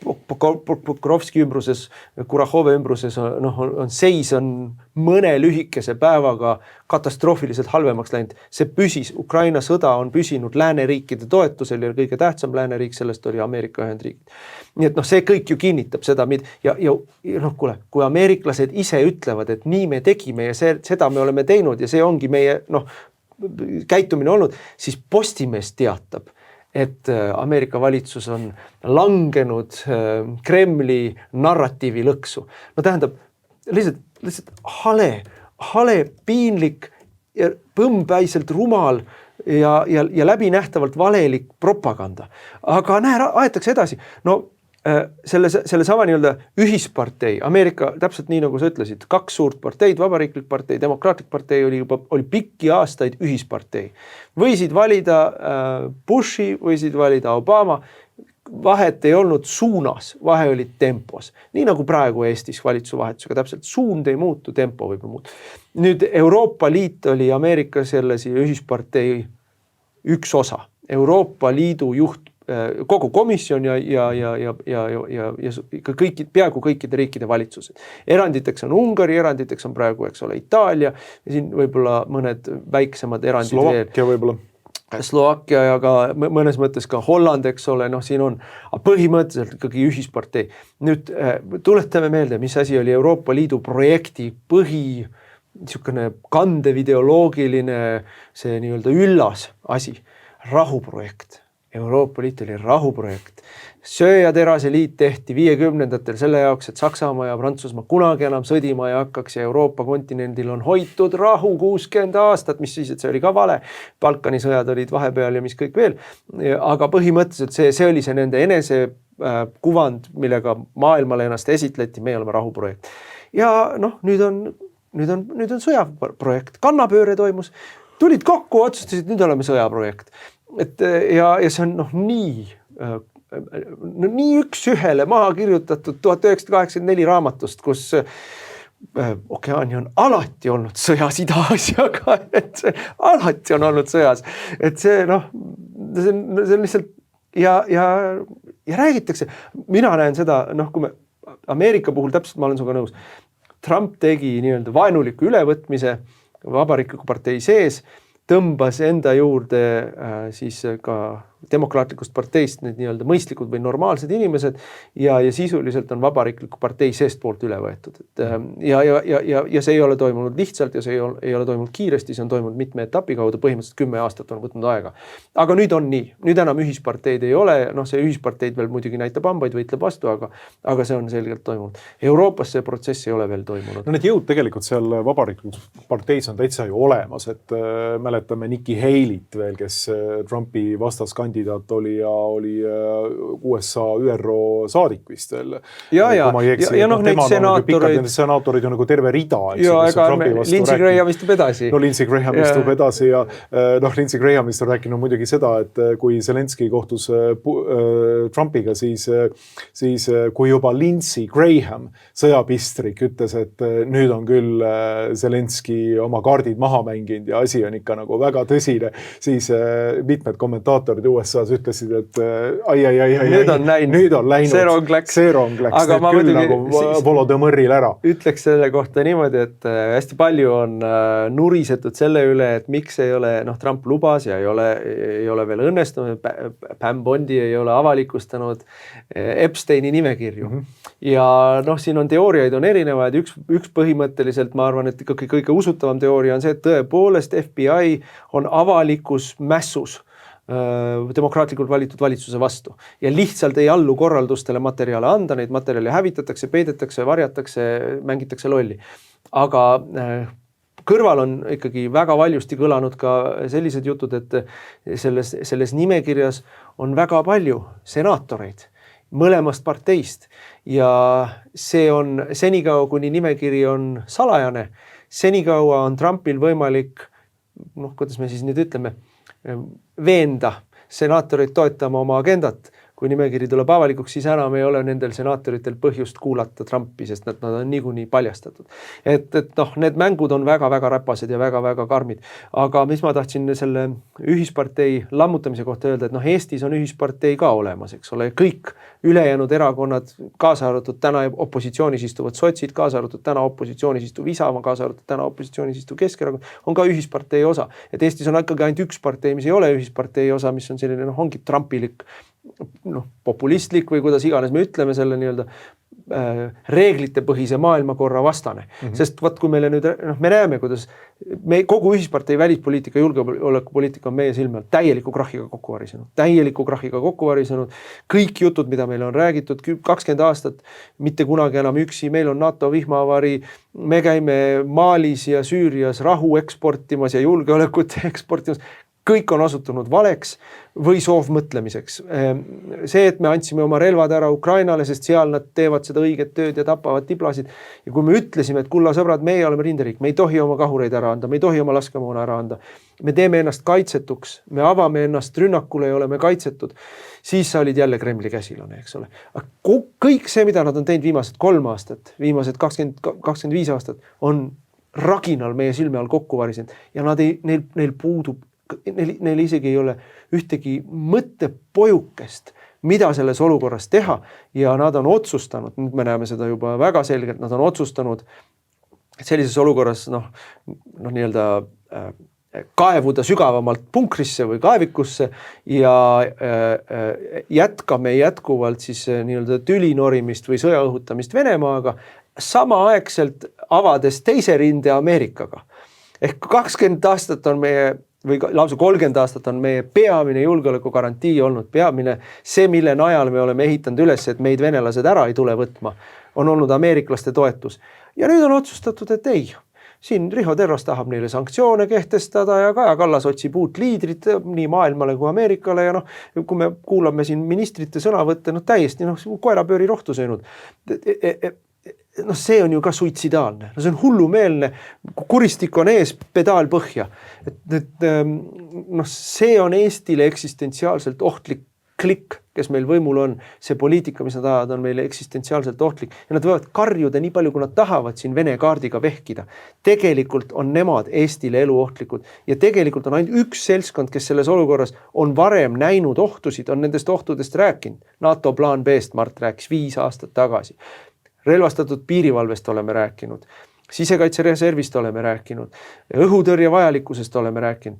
Pokrovski ümbruses, Kurahove ümbruses on seis on mõne lühikese päevaga katastroofiliselt halvemaks läinud. See püsis, Ukraina sõda on püsinud lääneriikide toetusel ja kõige tähtsam lääneriik sellest oli Ameerika Ühendriigid. Nii et see kõik ju kinnitab seda, ja kuule, kui ameeriklased ise ütlevad, et nii me tegime ja seda me oleme teinud ja see ongi meie käitumine olnud, siis Postimees teatab, et Ameerika valitsus on langenud Kremli narratiivi lõksu. No tähendab, lihtsalt hale, piinlik ja põmpäiselt rumal ja läbinähtavalt valelik propaganda. Aga aetakse edasi. Selle sama nii-öelda ühispartei, Ameerika, täpselt nii nagu sa ütlesid, 2 suurt parteid, vabariiklik partei, demokraatlik partei oli pikki aastaid ühispartei. Võisid valida Bushi, võisid valida Obama, vahet ei olnud suunas, vahe oli tempos. Nii nagu praegu Eestis valitsuse vahetusega, täpselt suund ei muutu, tempo võib muuta. Nüüd Euroopa Liit oli Ameerikas jällesi ühispartei üks osa. Euroopa Liidu juht kogu komisjon ja peaaegu kõikide riikide valitsused. Eranditeks on Ungari, eranditeks on praegu, eks ole, Itaalia ja siin võib-olla mõned väiksemad erandid Slovakkia võib-olla. Slovakkia ja ka mõnes mõttes ka Holland, eks ole, siin on põhimõtteliselt ikkagi ühispartei. Nüüd tuletame meelde, mis asi oli Euroopa Liidu projekti niisugune kandev ideoloogiline, see nii-öelda üllas asi, rahuprojekt. Euroopa Liit oli rahuprojekt. Sööjaterase liit tehti 50-ndatel selle jaoks, et Saksamaa ja Prantsusmaa kunagi enam sõdima ei hakkaks ja Euroopa kontinendil on hoitud rahu 60 aastat, mis siis, et see oli ka vale. Balkani sõjad olid vahepeal ja mis kõik veel. Aga põhimõtteliselt see oli see nende enese kuvand, millega maailmale ennast esitleti, me oleme rahuprojekt. Ja nüüd on sõjaprojekt. Kannapööre toimus, tulid kokku, otsustasid, nüüd oleme sõjaprojekt. Ja see on nii üks-ühele maha kirjutatud 1984 raamatust, kus Okeaani on alati olnud sõjas Ida-Aasiaga, et see alati on olnud sõjas. Et see on lihtsalt ja räägitakse, mina näen seda, kui me Ameerika puhul täpselt ma olen sinuga nõus, Trump tegi nii-öelda vaenuliku ülevõtmise, vabariikliku partei sees, tõmbas enda juurde siis ka demokraatlikust parteist need nii-öelda mõistlikud või normaalsed inimesed ja sisuliselt on vabariikliku partei seestpoolt üle võetud. Ja see ei ole toimunud lihtsalt ja see ei ole toimunud kiiresti, see on toimunud mitme etapi kaudu, põhimõtteliselt 10 aastat on võtnud aega. Aga nüüd on nii, nüüd enam ühisparteid ei ole, see ühisparteid veel muidugi näitab hambaid, võitleb vastu, aga see on selgelt toimunud. Euroopas see protsess ei ole veel toimunud. No need jõud tegelikult seal vabariiklikus parteis on täitsa ju olemas, et mäletame Nikki Haley't veel, kes Trumpi vastaskandidaat oli ja oli USA ÜRO saadik vist veel. Ja neid senaatoreid. Senaatorid on nagu terve rida. Ja ega Lindsey Graham istub edasi. No Lindsey Graham istub edasi ja Lindsey Grahamist on rääkinud muidugi seda, et kui Zelenski kohtus Trumpiga, siis kui juba Lindsey Graham, sõjapistrik, ütles, et nüüd on küll Zelenski oma kaardid maha mänginud ja asi on ikka nagu väga tõsine, siis mitmed kommentaatorid USA-s ütlesid, et nüüd on läinud. See rong läks. Aga ma küll nagu Volodõmõril ära. Ütleks selle kohta niimoodi, et hästi palju on nurisetud selle üle, et miks ei ole, Trump lubas ja ei ole veel õnnestunud, Pam Bondi ei ole avalikustanud Epsteini nimekirju. Ja siin on teooriaid on erinevaid, üks põhimõtteliselt, ma arvan, et ikkagi kõige usutavam teooria on see, et tõepoolest FBI on avalikus mässus demokraatlikult valitud valitsuse vastu ja lihtsalt ei allu korraldustele materjale anda, neid materjale hävitatakse, peidetakse, varjatakse, mängitakse lolli. Aga kõrval on ikkagi väga valjusti kõlanud ka sellised jutud, et selles nimekirjas on väga palju senaatoreid mõlemast parteist ja see on senikaua, kuni nimekiri on salajane, senikaua on Trumpil võimalik, kuidas me siis nüüd ütleme, veenda senaatorid toetama oma agendat. Kui nimekiri tuleb avalikuks, siis enam ei ole nendel senaatoritel põhjust kuulata Trumpi, sest nad on niikuinii paljastatud. Et need mängud on väga-väga räpased ja väga-väga karmid. Aga mis ma tahtsin selle ühispartei lammutamise kohta öelda, et Eestis on ühispartei ka olemas, eks ole. Kõik ülejäänud erakonnad, kaasa arvatud täna opositsioonis istuvad sotsid, kaasa arvatud täna opositsioonis istuv Isamaa, kaasa arvatud täna opositsioonis istuv Keskerakond, on ka ühispartei osa. Et Eestis on ikkagi ainult üks partei, mis ei ole ühispartei osa, mis on selline, ongi trumpilik, populistlik või kuidas iganes me ütleme selle nii-öelda reeglitepõhise maailmakorra vastane. Sest kui meile nüüd, me näeme, kuidas kogu ühispartei välispoliitika, julgeolekupoliitika on meie silme all täieliku krahiga kokku varisenud. Kõik jutud, mida meile on räägitud 20 aastat, mitte kunagi enam üksi, meil on NATO vihmavari, me käime Malis ja Süürias rahu eksportimas ja julgeolekut eksportimas. Kõik on osutunud valeks või soovmõtlemiseks. See, et me andsime oma relvad ära Ukrainale, sest seal nad teevad seda õiget tööd ja tapavad tiblasid. Ja kui me ütlesime, et kulla sõbrad, meie oleme rinderiik, me ei tohi oma kahureid ära anda, me ei tohi oma laskemoona ära anda. Me teeme ennast kaitsetuks, me avame ennast rünnakule ja oleme kaitsetud. Siis sa olid jälle Kremli käsilane, eks ole. Kõik see, mida nad on teinud viimased 3 aastat, viimased 25 aastat, on raginal meie silme all kokku varisenud ja neil puudub neil isegi ei ole ühtegi mõttepojukest, mida selles olukorras teha ja nad on otsustanud, nüüd me näeme seda juba väga selgelt, nad on otsustanud sellises olukorras nii-öelda kaevuda sügavamalt punkrisse või kaevikusse ja jätkame jätkuvalt siis nii-öelda tülinorimist või sõjaõhutamist Venemaaga, samaaegselt avades teise rinde Ameerikaga. Ehk 20 aastat on meie või lausa 30 aastat on meie peamine julgeoleku garantii olnud, peamine see, mille najal me oleme ehitanud üles, et meid venelased ära ei tule võtma, on olnud ameeriklaste toetus. Ja nüüd on otsustatud, et ei. Siin Riho Terras tahab neile sanktsioone kehtestada ja Kaja Kallas otsib uut liidrit nii maailmale kui Ameerikale ja kui me kuulame siin ministrite sõnavõtte, täiesti koerapööri rohtu söönud. See on ju ka suitsidaalne, see on hullumeelne, kuristik on ees, pedaal põhja. See on Eestile eksistentsiaalselt ohtlik klikk, kes meil võimul on, see poliitika, mis nad ajavad, on meile eksistentsiaalselt ohtlik ja nad võivad karjuda nii palju, kui nad tahavad siin Vene kaardiga vehkida. Tegelikult on nemad Eestile eluohtlikud ja tegelikult on ainult üks seltskond, kes selles olukorras on varem näinud ohtusid, on nendest ohtudest rääkinud. NATO plaan B-st Mart rääkis 5 aastat tagasi. Relvastatud piirivalvest oleme rääkinud. sisekaitsereservist oleme rääkinud, õhutõrje vajalikkusest oleme rääkinud.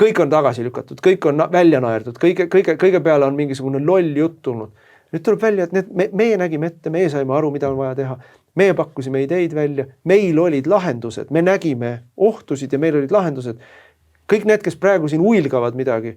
Kõik on tagasi lükatud, kõik on välja naerdud, kõige peale on mingisugune loll jutt tulnud. Nüüd tuleb välja, et meie nägime ette, meie saime aru, mida on vaja teha. Meie pakkusime ideid välja, meil olid lahendused, me nägime ohtusid ja meil olid lahendused. Kõik need, kes praegu siin uilgavad midagi,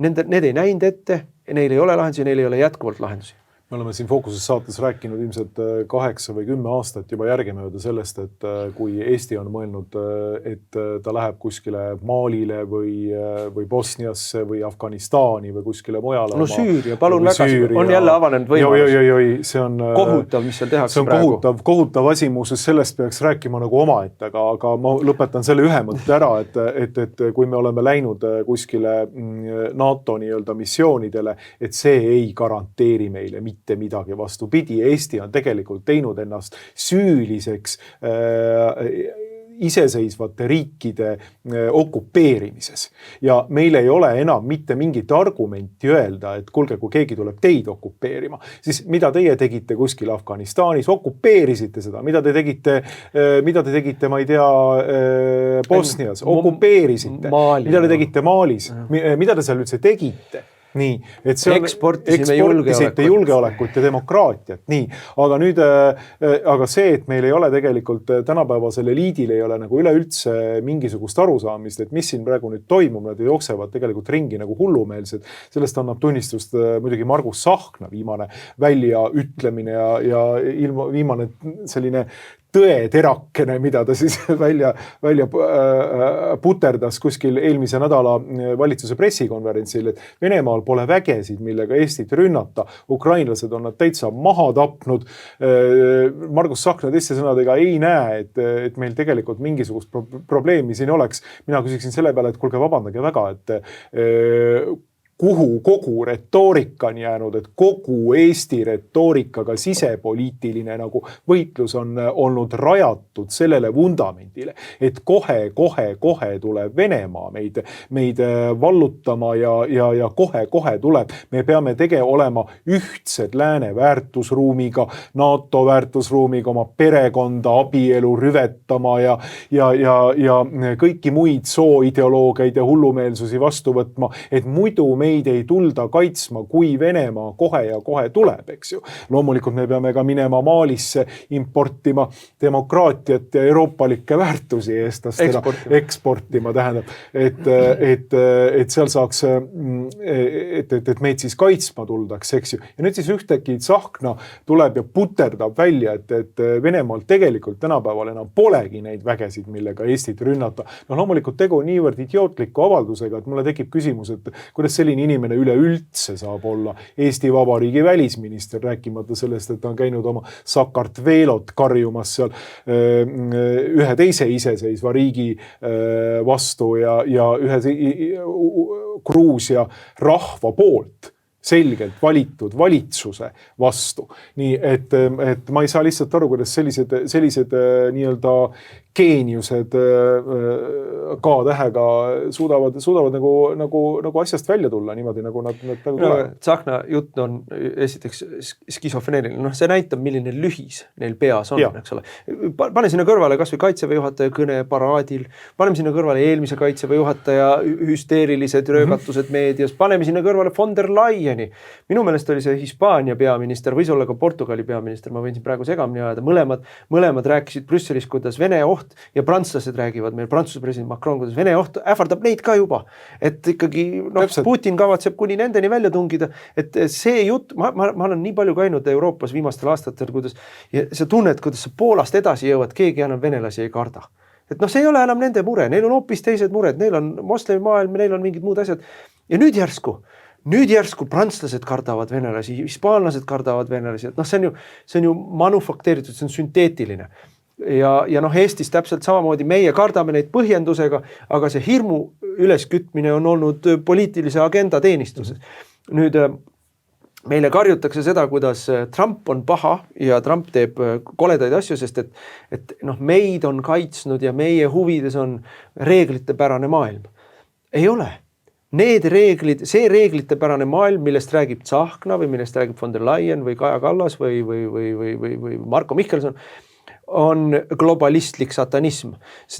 need ei näinud ette, neil ei ole lahendusi, neil ei ole jätkuvalt lahendusi. Me oleme siin Fookuses saates rääkinud ilmselt 8 või 10 aastat juba järgemööda sellest, et kui Eesti on mõelnud, et ta läheb kuskile Malile või Bosniasse või Afganistani või kuskile mujale. No Süüria, palun väga, on jälle avanenud võimalus. See on kohutav, mis seal tehakse praegu. See on kohutav asi, muuseas sellest peaks rääkima nagu omaette, aga ma lõpetan selle ühe mõtte ära, et kui me oleme läinud kuskile NATO nii-öelda missioonidele, et see ei garanteeri meile mitte midagi, vastupidi, Eesti on tegelikult teinud ennast süüliseks iseseisvate riikide okupeerimises. Ja meil ei ole enam mitte mingit argumenti öelda, et kuulge, kui keegi tuleb teid okupeerima, siis mida teie tegite kuskil Afganistanis, okupeerisite seda, mida te tegite, ma ei tea, Bosnias, okupeerisite, mida te tegite Malis, mida te seal üldse tegite? Nii, et see on eksportisite julgeolekut ja demokraatiat. Nii, aga nüüd, aga see, et meil ei ole tegelikult tänapäevasel eliidil ei ole nagu üleüldse mingisugust arusaamist, et mis siin praegu nüüd toimub, nad jooksevad tegelikult ringi nagu hullumeelsed. Sellest annab tunnistust muidugi Margus Tsahkna viimane väljaütlemine ja viimane selline tõeterakene, mida ta siis välja puterdas kuskil eelmise nädala valitsuse pressikonverentsil, et Venemaal pole vägesid, millega Eestit rünnata. Ukrainlased on nad täitsa maha tapnud. Margus Tsahkna teiste sõnadega ei näe, et meil tegelikult mingisugust probleemi siin oleks. Mina küsiksin selle peale, et kuulge, vabandage väga, et kuhu kogu retoorika on jäänud, et kogu Eesti retoorikaga sisepoliitiline nagu võitlus on olnud rajatud sellele vundamendile, et kohe tuleb Venemaa meid vallutama ja kohe tuleb. Me peame olema ühtsed lääne väärtusruumiga, NATO väärtusruumiga, oma perekonda, abielu rüvetama ja kõiki muid sooideoloogiaid ja hullumeelsusi vastu võtma, et muidu meid ei tulda kaitsma, kui Venemaa kohe tuleb, eks ju. Loomulikult me peame ka minema Malisse importima demokraatiat ja euroopalikke väärtusi eestlastena eksportima, tähendab, et seal saaks, et meid siis kaitsma tuldaks, eks ju. Ja nüüd siis ühtegi Tsahkna tuleb ja puterdab välja, et Venemaal tegelikult tänapäeval enam polegi neid vägesid, millega Eestit rünnata. No loomulikult tegu niivõrd idiootliku avaldusega, et mulle tekib küsimus, et kuidas selline inimene üleüldse saab olla Eesti Vabariigi välisminister, rääkimata sellest, et ta on käinud oma Sakartvelot karjumas seal ühe teise iseseisva riigi vastu ja ühe Gruusia rahva poolt selgelt valitud valitsuse vastu. Nii, et ma ei saa lihtsalt aru, kuidas sellised nii-öelda geeniused K-tähega suudavad nagu asjast välja tulla niimoodi, nagu nad tulevad. Tsahkna jutt on esiteks skisofreeniline. No, see näitab, milline lühis neil peas on, eks ole. Pane sinna kõrvale kas või kaitseväe juhataja kõne paraadil, paneme sinna kõrvale eelmise kaitseväe juhataja hüsteerilised röögatused meedias, paneme sinna kõrvale von der Leyeni. Minu meelest oli see Hispaania peaminister, võis olla ka Portugali peaminister, ma võin siin praegu segamini ajada. Mõlemad rääkisid Brüsselis, kuidas Vene oht ja prantslased räägivad meil, Prantsuse president Macron, kuidas Vene oht ähvardab neid ka juba. Et ikkagi Putin kavatseb kuni nendeni välja tungida, et see jutt, ma olen nii palju käinud Euroopas viimastel aastatel, kuidas ja sa tunned, kuidas sa Poolast edasi jõuad, keegi enam venelasi ei karda. Et see ei ole enam nende mure, neil on hoopis teised mured, neil on moslemimaailm, neil on mingid muud asjad. Ja nüüd järsku prantslased kardavad venelasi, hispaanlased kardavad venelasi, et see on ju manufakteeritud, see on sünteetiline. Ja Eestis täpselt samamoodi meie kardame neid põhjendusega, aga see hirmu üleskütmine on olnud poliitilise agenda teenistuses. Nüüd meile karjutakse seda, kuidas Trump on paha ja Trump teeb koledaid asju, sest et meid on kaitsnud ja meie huvides on reeglitepärane maailm. Ei ole. Need reeglid, see reeglitepärane maailm, millest räägib Tsahkna või millest räägib von der Leyen või Kaja Kallas või Marko Mihkelson, on globalistlik satanism.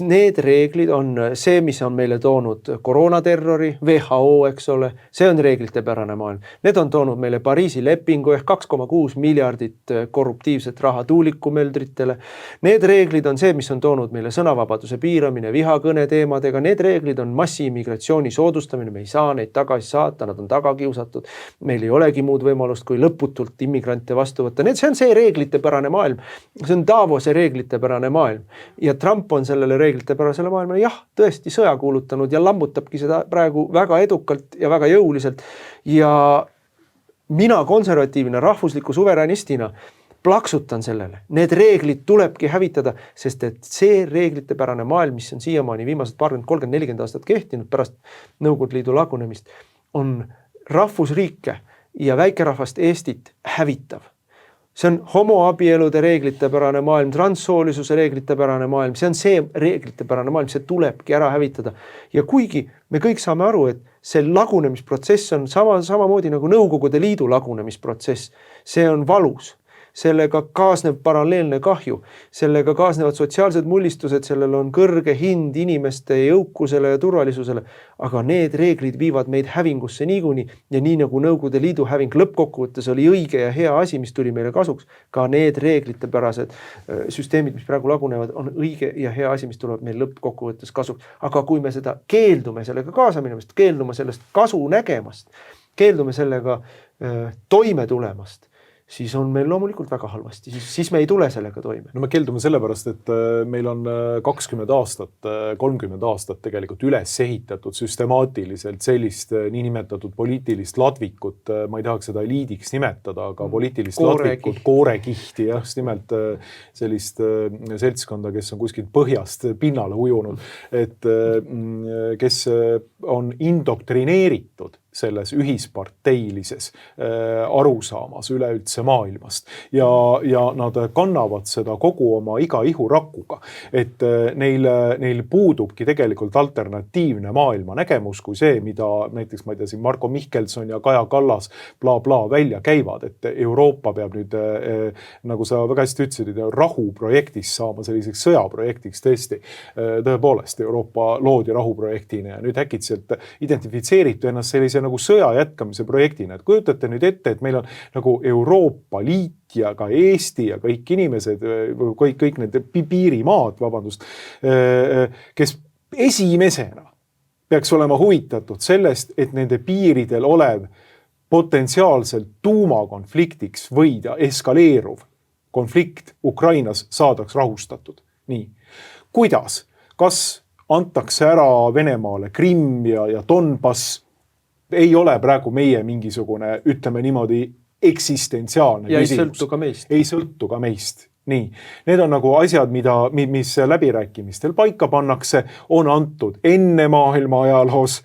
Need reeglid on see, mis on meile toonud koroonaterrori, WHO, eks ole, see on reeglitepärane maailm. Need on toonud meile Pariisi lepingu ehk 2,6 miljardit korruptiivset raha tuulikumöldritele. Need reeglid on see, mis on toonud meile sõnavabaduse piiramine, vihakõne teemadega. Need reeglid on massiimmigratsiooni soodustamine, me ei saa neid tagasi saata, nad on tagakiusatud. Meil ei olegi muud võimalust, kui lõputult immigrante vastu võtta. See on see reeglitepärane maailm. See on Davose reeglitepärane maailm. Ja Trump on sellele reeglitepärasele maailmale jah, tõesti sõja kuulutanud ja lammutabki seda praegu väga edukalt ja väga jõuliselt. Ja mina konservatiivina, rahvusliku suveränistina plaksutan sellele. Need reeglid tulebki hävitada, sest et see reeglitepärane maailm, mis on siiamaani viimased 30-40 aastat kehtinud pärast Nõukogude Liidu lagunemist, on rahvusriike ja väikerahvast Eestit hävitav. See on homoabielude reeglitepärane maailm, transsoolisuse reeglitepärane maailm, see on see reeglitepärane maailm, see tulebki ära hävitada. Ja kuigi me kõik saame aru, et see lagunemisprotsess on samamoodi nagu Nõukogude Liidu lagunemisprotsess, see on valus. Sellega kaasneb paralleelne kahju, sellega kaasnevad sotsiaalsed mullistused, sellel on kõrge hind inimeste jõukusele ja turvalisusele, aga need reeglid viivad meid hävingusse niikuinii ja nii nagu Nõukogude Liidu häving lõppkokkuvõttes oli õige ja hea asi, mis tuli meile kasuks, ka need reeglitepärased süsteemid, mis praegu lagunevad, on õige ja hea asi, mis tuleb meil lõppkokkuvõttes kasuks. Aga kui me seda keeldume sellega kaasa minemast, keeldume sellest kasu nägemast, keeldume sellega toime tulemast, siis on meil loomulikult väga halvasti, siis me ei tule sellega toime. No me keeldume sellepärast, et meil on 20 aastat, 30 aastat tegelikult üles ehitatud süstemaatiliselt sellist niinimetatud poliitilist ladvikut, ma ei tahaks seda eliidiks nimetada, aga poliitilist ladvikut, koorekihti, just nimelt sellist seltskonda, kes on kuskilt põhjast pinnale ujunud, et kes on indoktrineeritud selles ühisparteilises arusaamas üleüldse maailmast ja nad kannavad seda kogu oma iga ihurakuga, et neil puudubki tegelikult alternatiivne maailma nägemus kui see, mida näiteks ma ei tea siin Marko Mihkelson ja Kaja Kallas bla välja käivad, et Euroopa peab nüüd, nagu sa väga hästi ütlesid, rahuprojektist saama selliseks sõjaprojektiks tõesti. Tõepoolest, Euroopa loodi rahuprojektina ja nüüd äkitselt identifitseeritu ennast sellise nagu sõja jätkamise projektina. Et kujutate nüüd ette, et meil on nagu Euroopa Liit ja ka Eesti ja kõik inimesed, kõik need piirimaad, kes esimesena peaks olema huvitatud sellest, et nende piiridel olev potentsiaalselt tuumakonfliktiks või eskaleeruv konflikt Ukrainas saadaks rahustatud. Nii. Kuidas? Kas antakse ära Venemaale Krimm ja Donbass? Ei ole praegu meie mingisugune, ütleme niimoodi, eksistentsiaalne ja küsimus. Ei sõltu ka meist. Nii. Need on nagu asjad, mis läbirääkimistel paika pannakse, on antud enne maailma ajaloos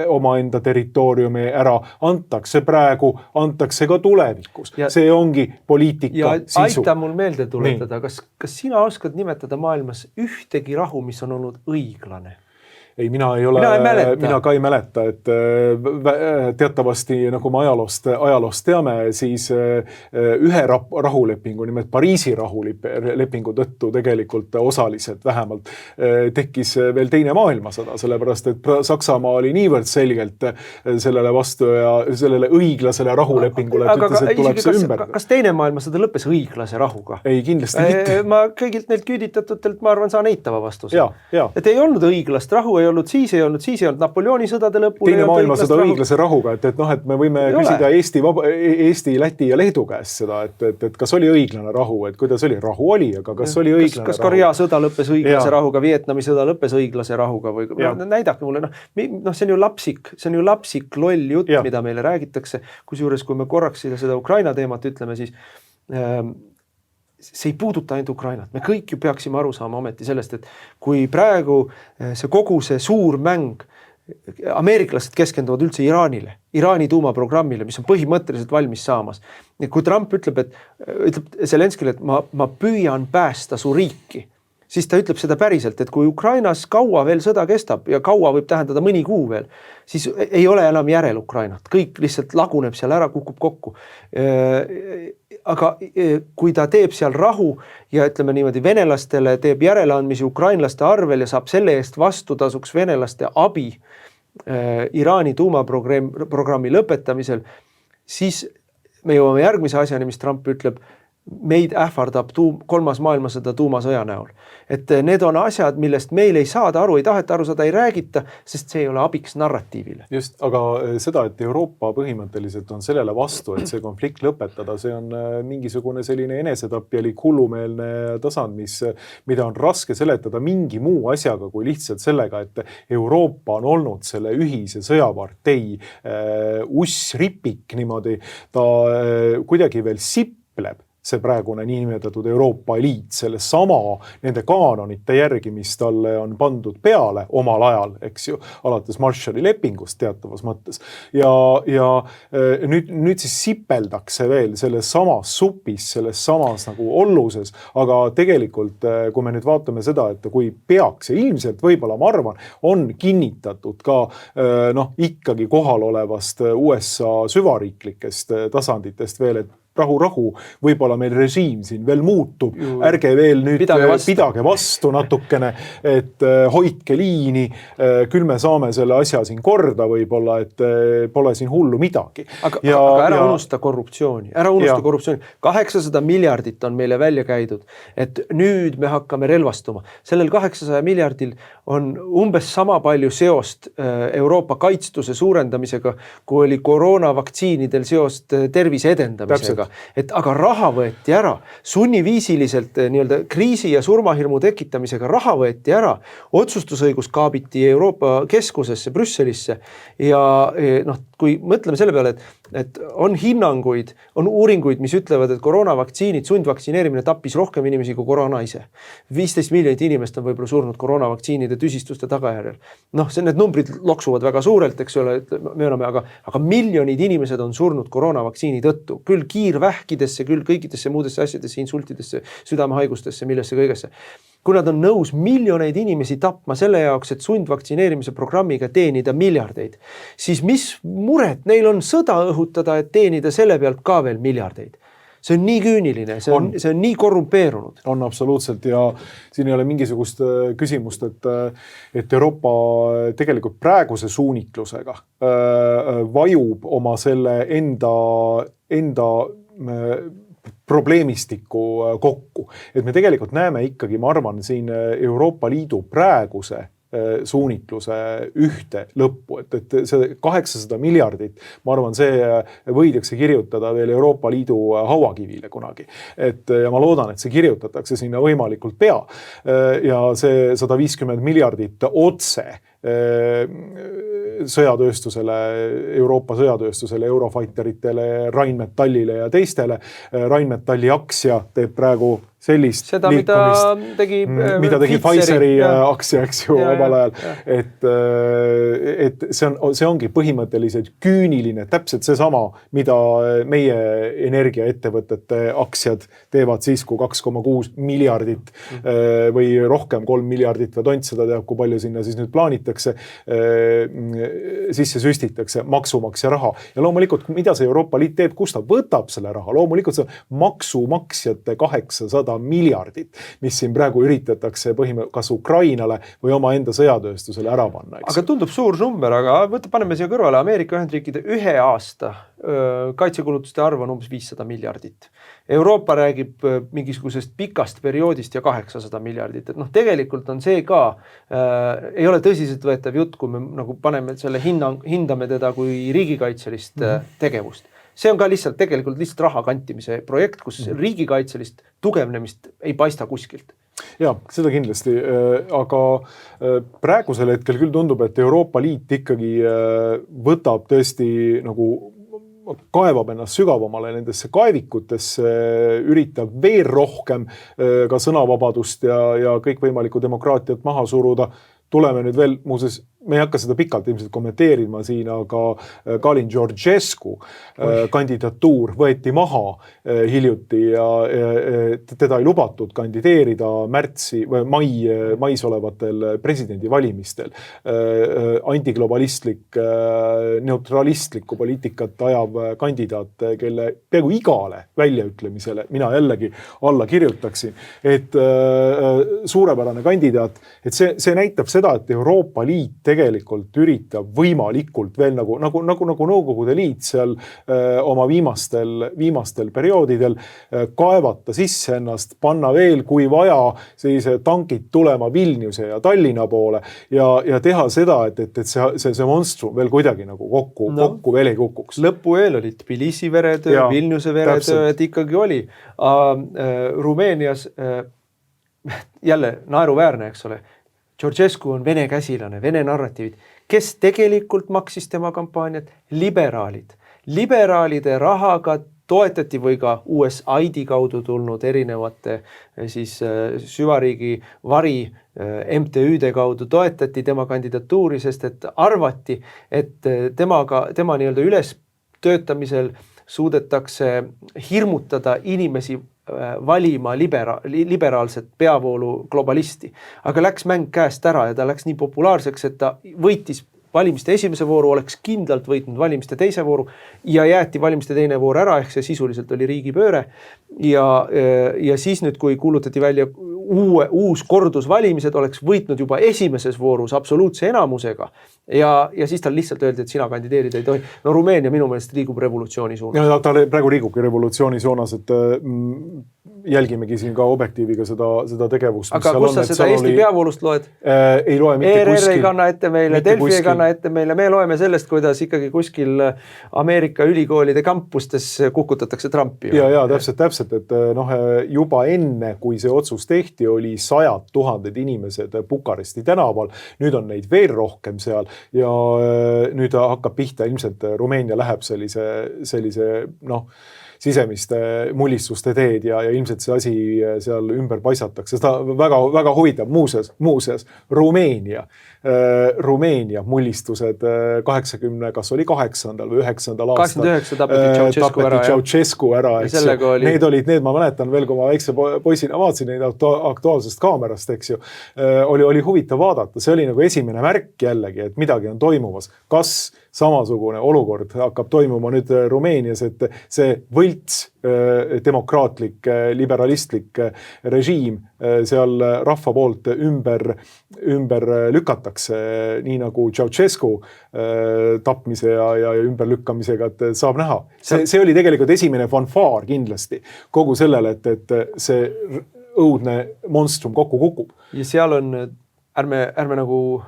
omaenda territooriumi ära, antakse praegu, antakse ka tulevikus. See ongi poliitika sisu. Aita mul meelde tuletada, kas sina oskad nimetada maailmas ühtegi rahu, mis on olnud õiglane? Ei, mina ka ei mäleta, et teatavasti, nagu me ajaloost teame, siis ühe rahulepingu, nimelt Pariisi rahulepingu tõttu tegelikult osaliselt vähemalt tekkis veel teine maailmasõda, sellepärast, et Saksamaa oli niivõrd selgelt sellele vastu ja sellele õiglasele rahulepingule, et ütles, et tuleb see ümber. Kas teine maailmasõda lõppes õiglase rahuga? Ei, kindlasti mitte. Ma kõigilt neilt küüditatutelt, ma arvan, saan eitava vastuse. Ja. Et ei olnud õiglast rahu, ei olnud Napoleoni sõdade lõpul. Teine maailmasõda õiglase rahuga, et me võime küsida Eesti, Läti ja Leedu käest seda, et kas oli õiglane rahu, et kuidas oli, rahu oli, aga kas oli õiglane rahu? Kas Korea sõda lõppes õiglase rahuga, Vietnami sõda lõppes õiglase rahuga või näidake mulle, see on ju lapsik loll jutt, mida meile räägitakse, kusjuures kui me korraks seda Ukraina teemat ütleme, siis see ei puuduta ainult Ukrainat. Me kõik ju peaksime aru saama ometi sellest, et kui praegu kogu see suur mäng, ameeriklased keskenduvad üldse Iraani tuumaprogrammile, mis on põhimõtteliselt valmis saamas. Kui Trump ütleb Zelenskile, et ma püüan päästa su riiki, siis ta ütleb seda päriselt, et kui Ukrainas kaua veel sõda kestab ja kaua võib tähendada mõni kuu veel, siis ei ole enam järel Ukrainat. Kõik lihtsalt laguneb seal ära, kukub kokku. aga kui ta teeb seal rahu ja ütleme niimoodi venelastele teeb järeleandmisi ukrainlaste arvel ja saab selle eest vastutasuks venelaste abi Iraani tuumaprogrammi lõpetamisel, siis me jõuame järgmise asjani, mis Trump ütleb, meid ähvardab kolmas maailmasõda tuumasõja näol. Et need on asjad, millest meil ei saada aru, ei taheta aru saada, ei räägita, sest see ei ole abiks narratiivile. Just, aga seda, et Euroopa põhimõtteliselt on sellele vastu, et see konflikt lõpetada, see on mingisugune selline enesetapjalik hullumeelne tasand, mida on raske seletada mingi muu asjaga kui lihtsalt sellega, et Euroopa on olnud selle ühise sõjapartei ussripik niimoodi, ta kuidagi veel sipleb see praegune niinimetatud Euroopa eliit, selle sama nende kaanonite järgi, mis talle on pandud peale omal ajal, eks ju, alates Marshalli lepingust teatavas mõttes. Ja nüüd siis sipeldakse veel selles samas supis, selles samas nagu olluses, aga tegelikult, kui me nüüd vaatame seda, et kui peaks ja ilmselt võib-olla, ma arvan, on kinnitatud ka ikkagi kohal olevast USA süvariiklikest tasanditest veel, et rahu, võib-olla meil režiim siin veel muutub, ärge veel nüüd pidage vastu natukene, et hoidke liini, küll me saame selle asja siin korda võib-olla, et pole siin hullu midagi. Aga ära unusta korruptsiooni, 800 miljardit on meile välja käidud, et nüüd me hakkame relvastuma. Sellel 800 miljardil on umbes sama palju seost Euroopa kaitstuse suurendamisega, kui oli koroonavaktsiinidel seost tervise edendamisega. Et aga raha võeti ära, sunniviisiliselt nii-öelda kriisi ja surmahirmu tekitamisega raha võeti ära, otsustusõigus kaabiti Euroopa keskusesse, Brüsselisse ja kui mõtleme selle peale, et on hinnanguid, on uuringuid, mis ütlevad, et koroonavaktsiinid, sundvaktsineerimine tappis rohkem inimesi kui koroona ise. 15 miljonit inimest on võib-olla surnud koroonavaktsiinide tüsistuste tagajärjel. Need numbrid loksuvad väga suurelt, eks ole, aga miljonid inimesed on surnud koroonavaktsiini tõttu, küll kiirvähkidesse, küll kõikidesse muudesse asjadesse, insultidesse, südamehaigustesse, millesse kõigesse. Kui nad on nõus miljoneid inimesi tapma selle jaoks, et sundvaktsineerimise programmiga teenida miljardeid, siis mis muret neil on sõda õhutada, et teenida selle pealt ka veel miljardeid? See on nii küüniline, see on nii korrumpeerunud. On absoluutselt ja siin ei ole mingisugust küsimust, et Euroopa tegelikult praeguse suuniklusega vajub oma selle enda probleemistikku kokku. Et me tegelikult näeme ikkagi, ma arvan, siin Euroopa Liidu praeguse suunitluse ühte lõppu, et see 800 miljardit, ma arvan, see võidakse kirjutada veel Euroopa Liidu hauakivile kunagi. Ja ma loodan, et see kirjutatakse sinna võimalikult pea ja see 150 miljardit otse sõjatööstusele, Euroopa sõjatööstusele, Eurofighteritele, Rheinmetallile ja teistele. Rheinmetalli aktsia teeb praegu sellist seda, liikumist, mida tegi Pfizeri aktsia, eks ju, omal ajal. Et see ongi põhimõtteliselt küüniline, täpselt seesama, mida meie energiaettevõtete aktsiad teevad siis, kui 2,6 miljardit või rohkem 3 miljardit või tont, seda teab, kui palju sinna siis nüüd plaanitakse, sisse süstitakse maksumaksja raha. Ja loomulikult, mida see Euroopa Liit teeb, kus ta võtab selle raha? Loomulikult see maksumaksjate 800 miljardit, mis siin praegu üritatakse kas Ukrainale või oma enda sõjatööstusele ära panna. Aga tundub suur number, aga paneme siia kõrvale Ameerika Ühendriikide 1 aasta kaitsekulutuste arv on umbes 500 miljardit. Euroopa räägib mingisugusest pikast perioodist ja 800 miljardit. Et tegelikult on see ka, ei ole tõsiselt võetav jutt, kui me nagu paneme selle hindame teda kui riigikaitselist tegevust. See on ka tegelikult raha kantimise projekt, kus riigikaitselist tugevnemist ei paista kuskilt. Ja, seda kindlasti, aga praegusel hetkel küll tundub, et Euroopa Liit ikkagi võtab tõesti nagu kaevab ennast sügavamale nendesse kaevikutesse, üritab veel rohkem ka sõnavabadust ja kõikvõimalikku demokraatiat maha suruda. Tuleme nüüd veel muuseas me ei hakka seda pikalt ilmselt kommenteerima siin, aga Kalin Georgescu kandidatuur võeti maha hiljuti ja teda ei lubatud kandideerida mais olevatel presidendivalimistel. Antiglobalistlik, neutralistlikku poliitikat ajav kandidaat, kelle peaaegu igale väljaütlemisele mina jällegi alla kirjutaksin, et suurepärane kandidaat, et see näitab seda, et Euroopa Liit tegelikult üritab võimalikult veel nagu Nõukogude Liit seal oma viimastel perioodidel kaevata sisse ennast, panna veel, kui vaja, sellise tankid tulema Vilniuse ja Tallinna poole ja teha seda, et see monstrum veel kuidagi nagu kokku veel ei kukuks. Lõpu eel oli Tbilisi veretöö, Vilniuse veretöö, et ikkagi oli. Rumeenias jälle naeruväärne, eks ole. Georgescu on vene käsilane, vene narratiivid. Kes tegelikult maksis tema kampaaniat? Liberaalid. Liberaalide rahaga toetati või ka USAID kaudu tulnud erinevate siis süvariigi vari MTÜ-de kaudu toetati tema kandidatuuri, sest et arvati, et tema nii-öelda üles töötamisel suudetakse hirmutada inimesi valima liberaalset peavoolu globalisti. Aga läks mäng käest ära ja ta läks nii populaarseks, et ta võitis valimiste esimese vooru, oleks kindlalt võitnud valimiste teise vooru ja jäeti valimiste teine voor ära, ehk see sisuliselt oli riigipööre. Ja siis nüüd, kui kuulutati välja uus kordusvalimised, oleks võitnud juba esimeses voorus absoluutse enamusega ja siis tal lihtsalt öeldi, et sina kandideerida ei tohi. No Rumeenia minu meelest liigub revolutsiooni suunas. Ja ta praegu liigubki revolutsiooni suunas, et jälgimegi siin ka objektiiviga seda tegevust. Aga kus sa seda Eesti peavoolust loed? Ei loe mitte ERR kuskil. ei kanna ette meile, Delfi ei kanna ette meile. Me loeme sellest, kuidas ikkagi kuskil Ameerika ülikoolide kampustes kukutatakse Trumpi. Ja täpselt, et juba enne, kui see otsus tehti, oli 100 000 inimesed Bukaresti tänaval. Nüüd on neid veel rohkem seal ja nüüd hakkab pihta ilmselt Rumeenia läheb sellise sisemiste mullistuste teed ja ilmselt see asi seal ümber paisatakse. Seda väga, väga huvitav. Muuseas, Rumeenia mullistused 80, kas oli 8. või 9. aastal. 89 tapeti Ceausescu ära. Need, ma mäletan veel, kui ma väikse poisina vaatasin neid aktuaalsest kaamerast, eks ju. Oli huvitav vaadata. See oli nagu esimene märk jällegi, et midagi on toimumas. Kas samasugune olukord hakkab toimuma nüüd Rumeenias, et see võlts demokraatlik, liberalistlik režiim seal rahva poolt ümber lükatakse, nii nagu Ceausescu tapmise ja ümberlükkamisega, et saab näha. See oli tegelikult esimene fanfaar kindlasti kogu sellele, et see õudne monstrum kokku kukub. Ja seal on, ärme nagu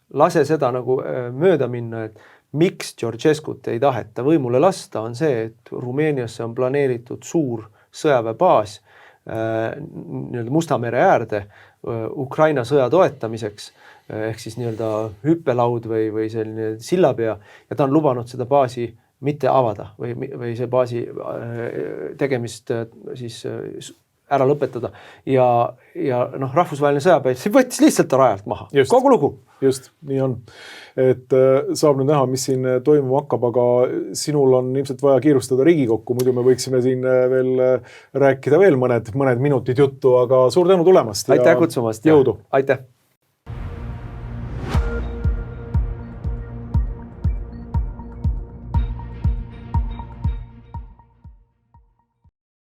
lase seda nagu mööda minna, et miks Georgescut ei taheta võimule lasta, on see, et Rumeeniasse on planeeritud suur sõjaväebaas Musta mere äärde Ukraina sõja toetamiseks, ehk siis nii-öelda hüppelaud või selline sillapea, ja ta on lubanud seda baasi mitte avada või see baasi tegemist siis ära lõpetada ja rahvusvaheline sõjapäev, see võttis lihtsalt rajalt maha. Kogu lugu. Just, nii on. Et saab nüüd näha, mis siin toimuma hakkab, aga sinul on ilmselt vaja kiirustada Riigikokku, muidu me võiksime siin veel rääkida veel mõned minutid juttu, aga suur tänu tulemast. Aitäh kutsumast. Jõudu. Aitäh.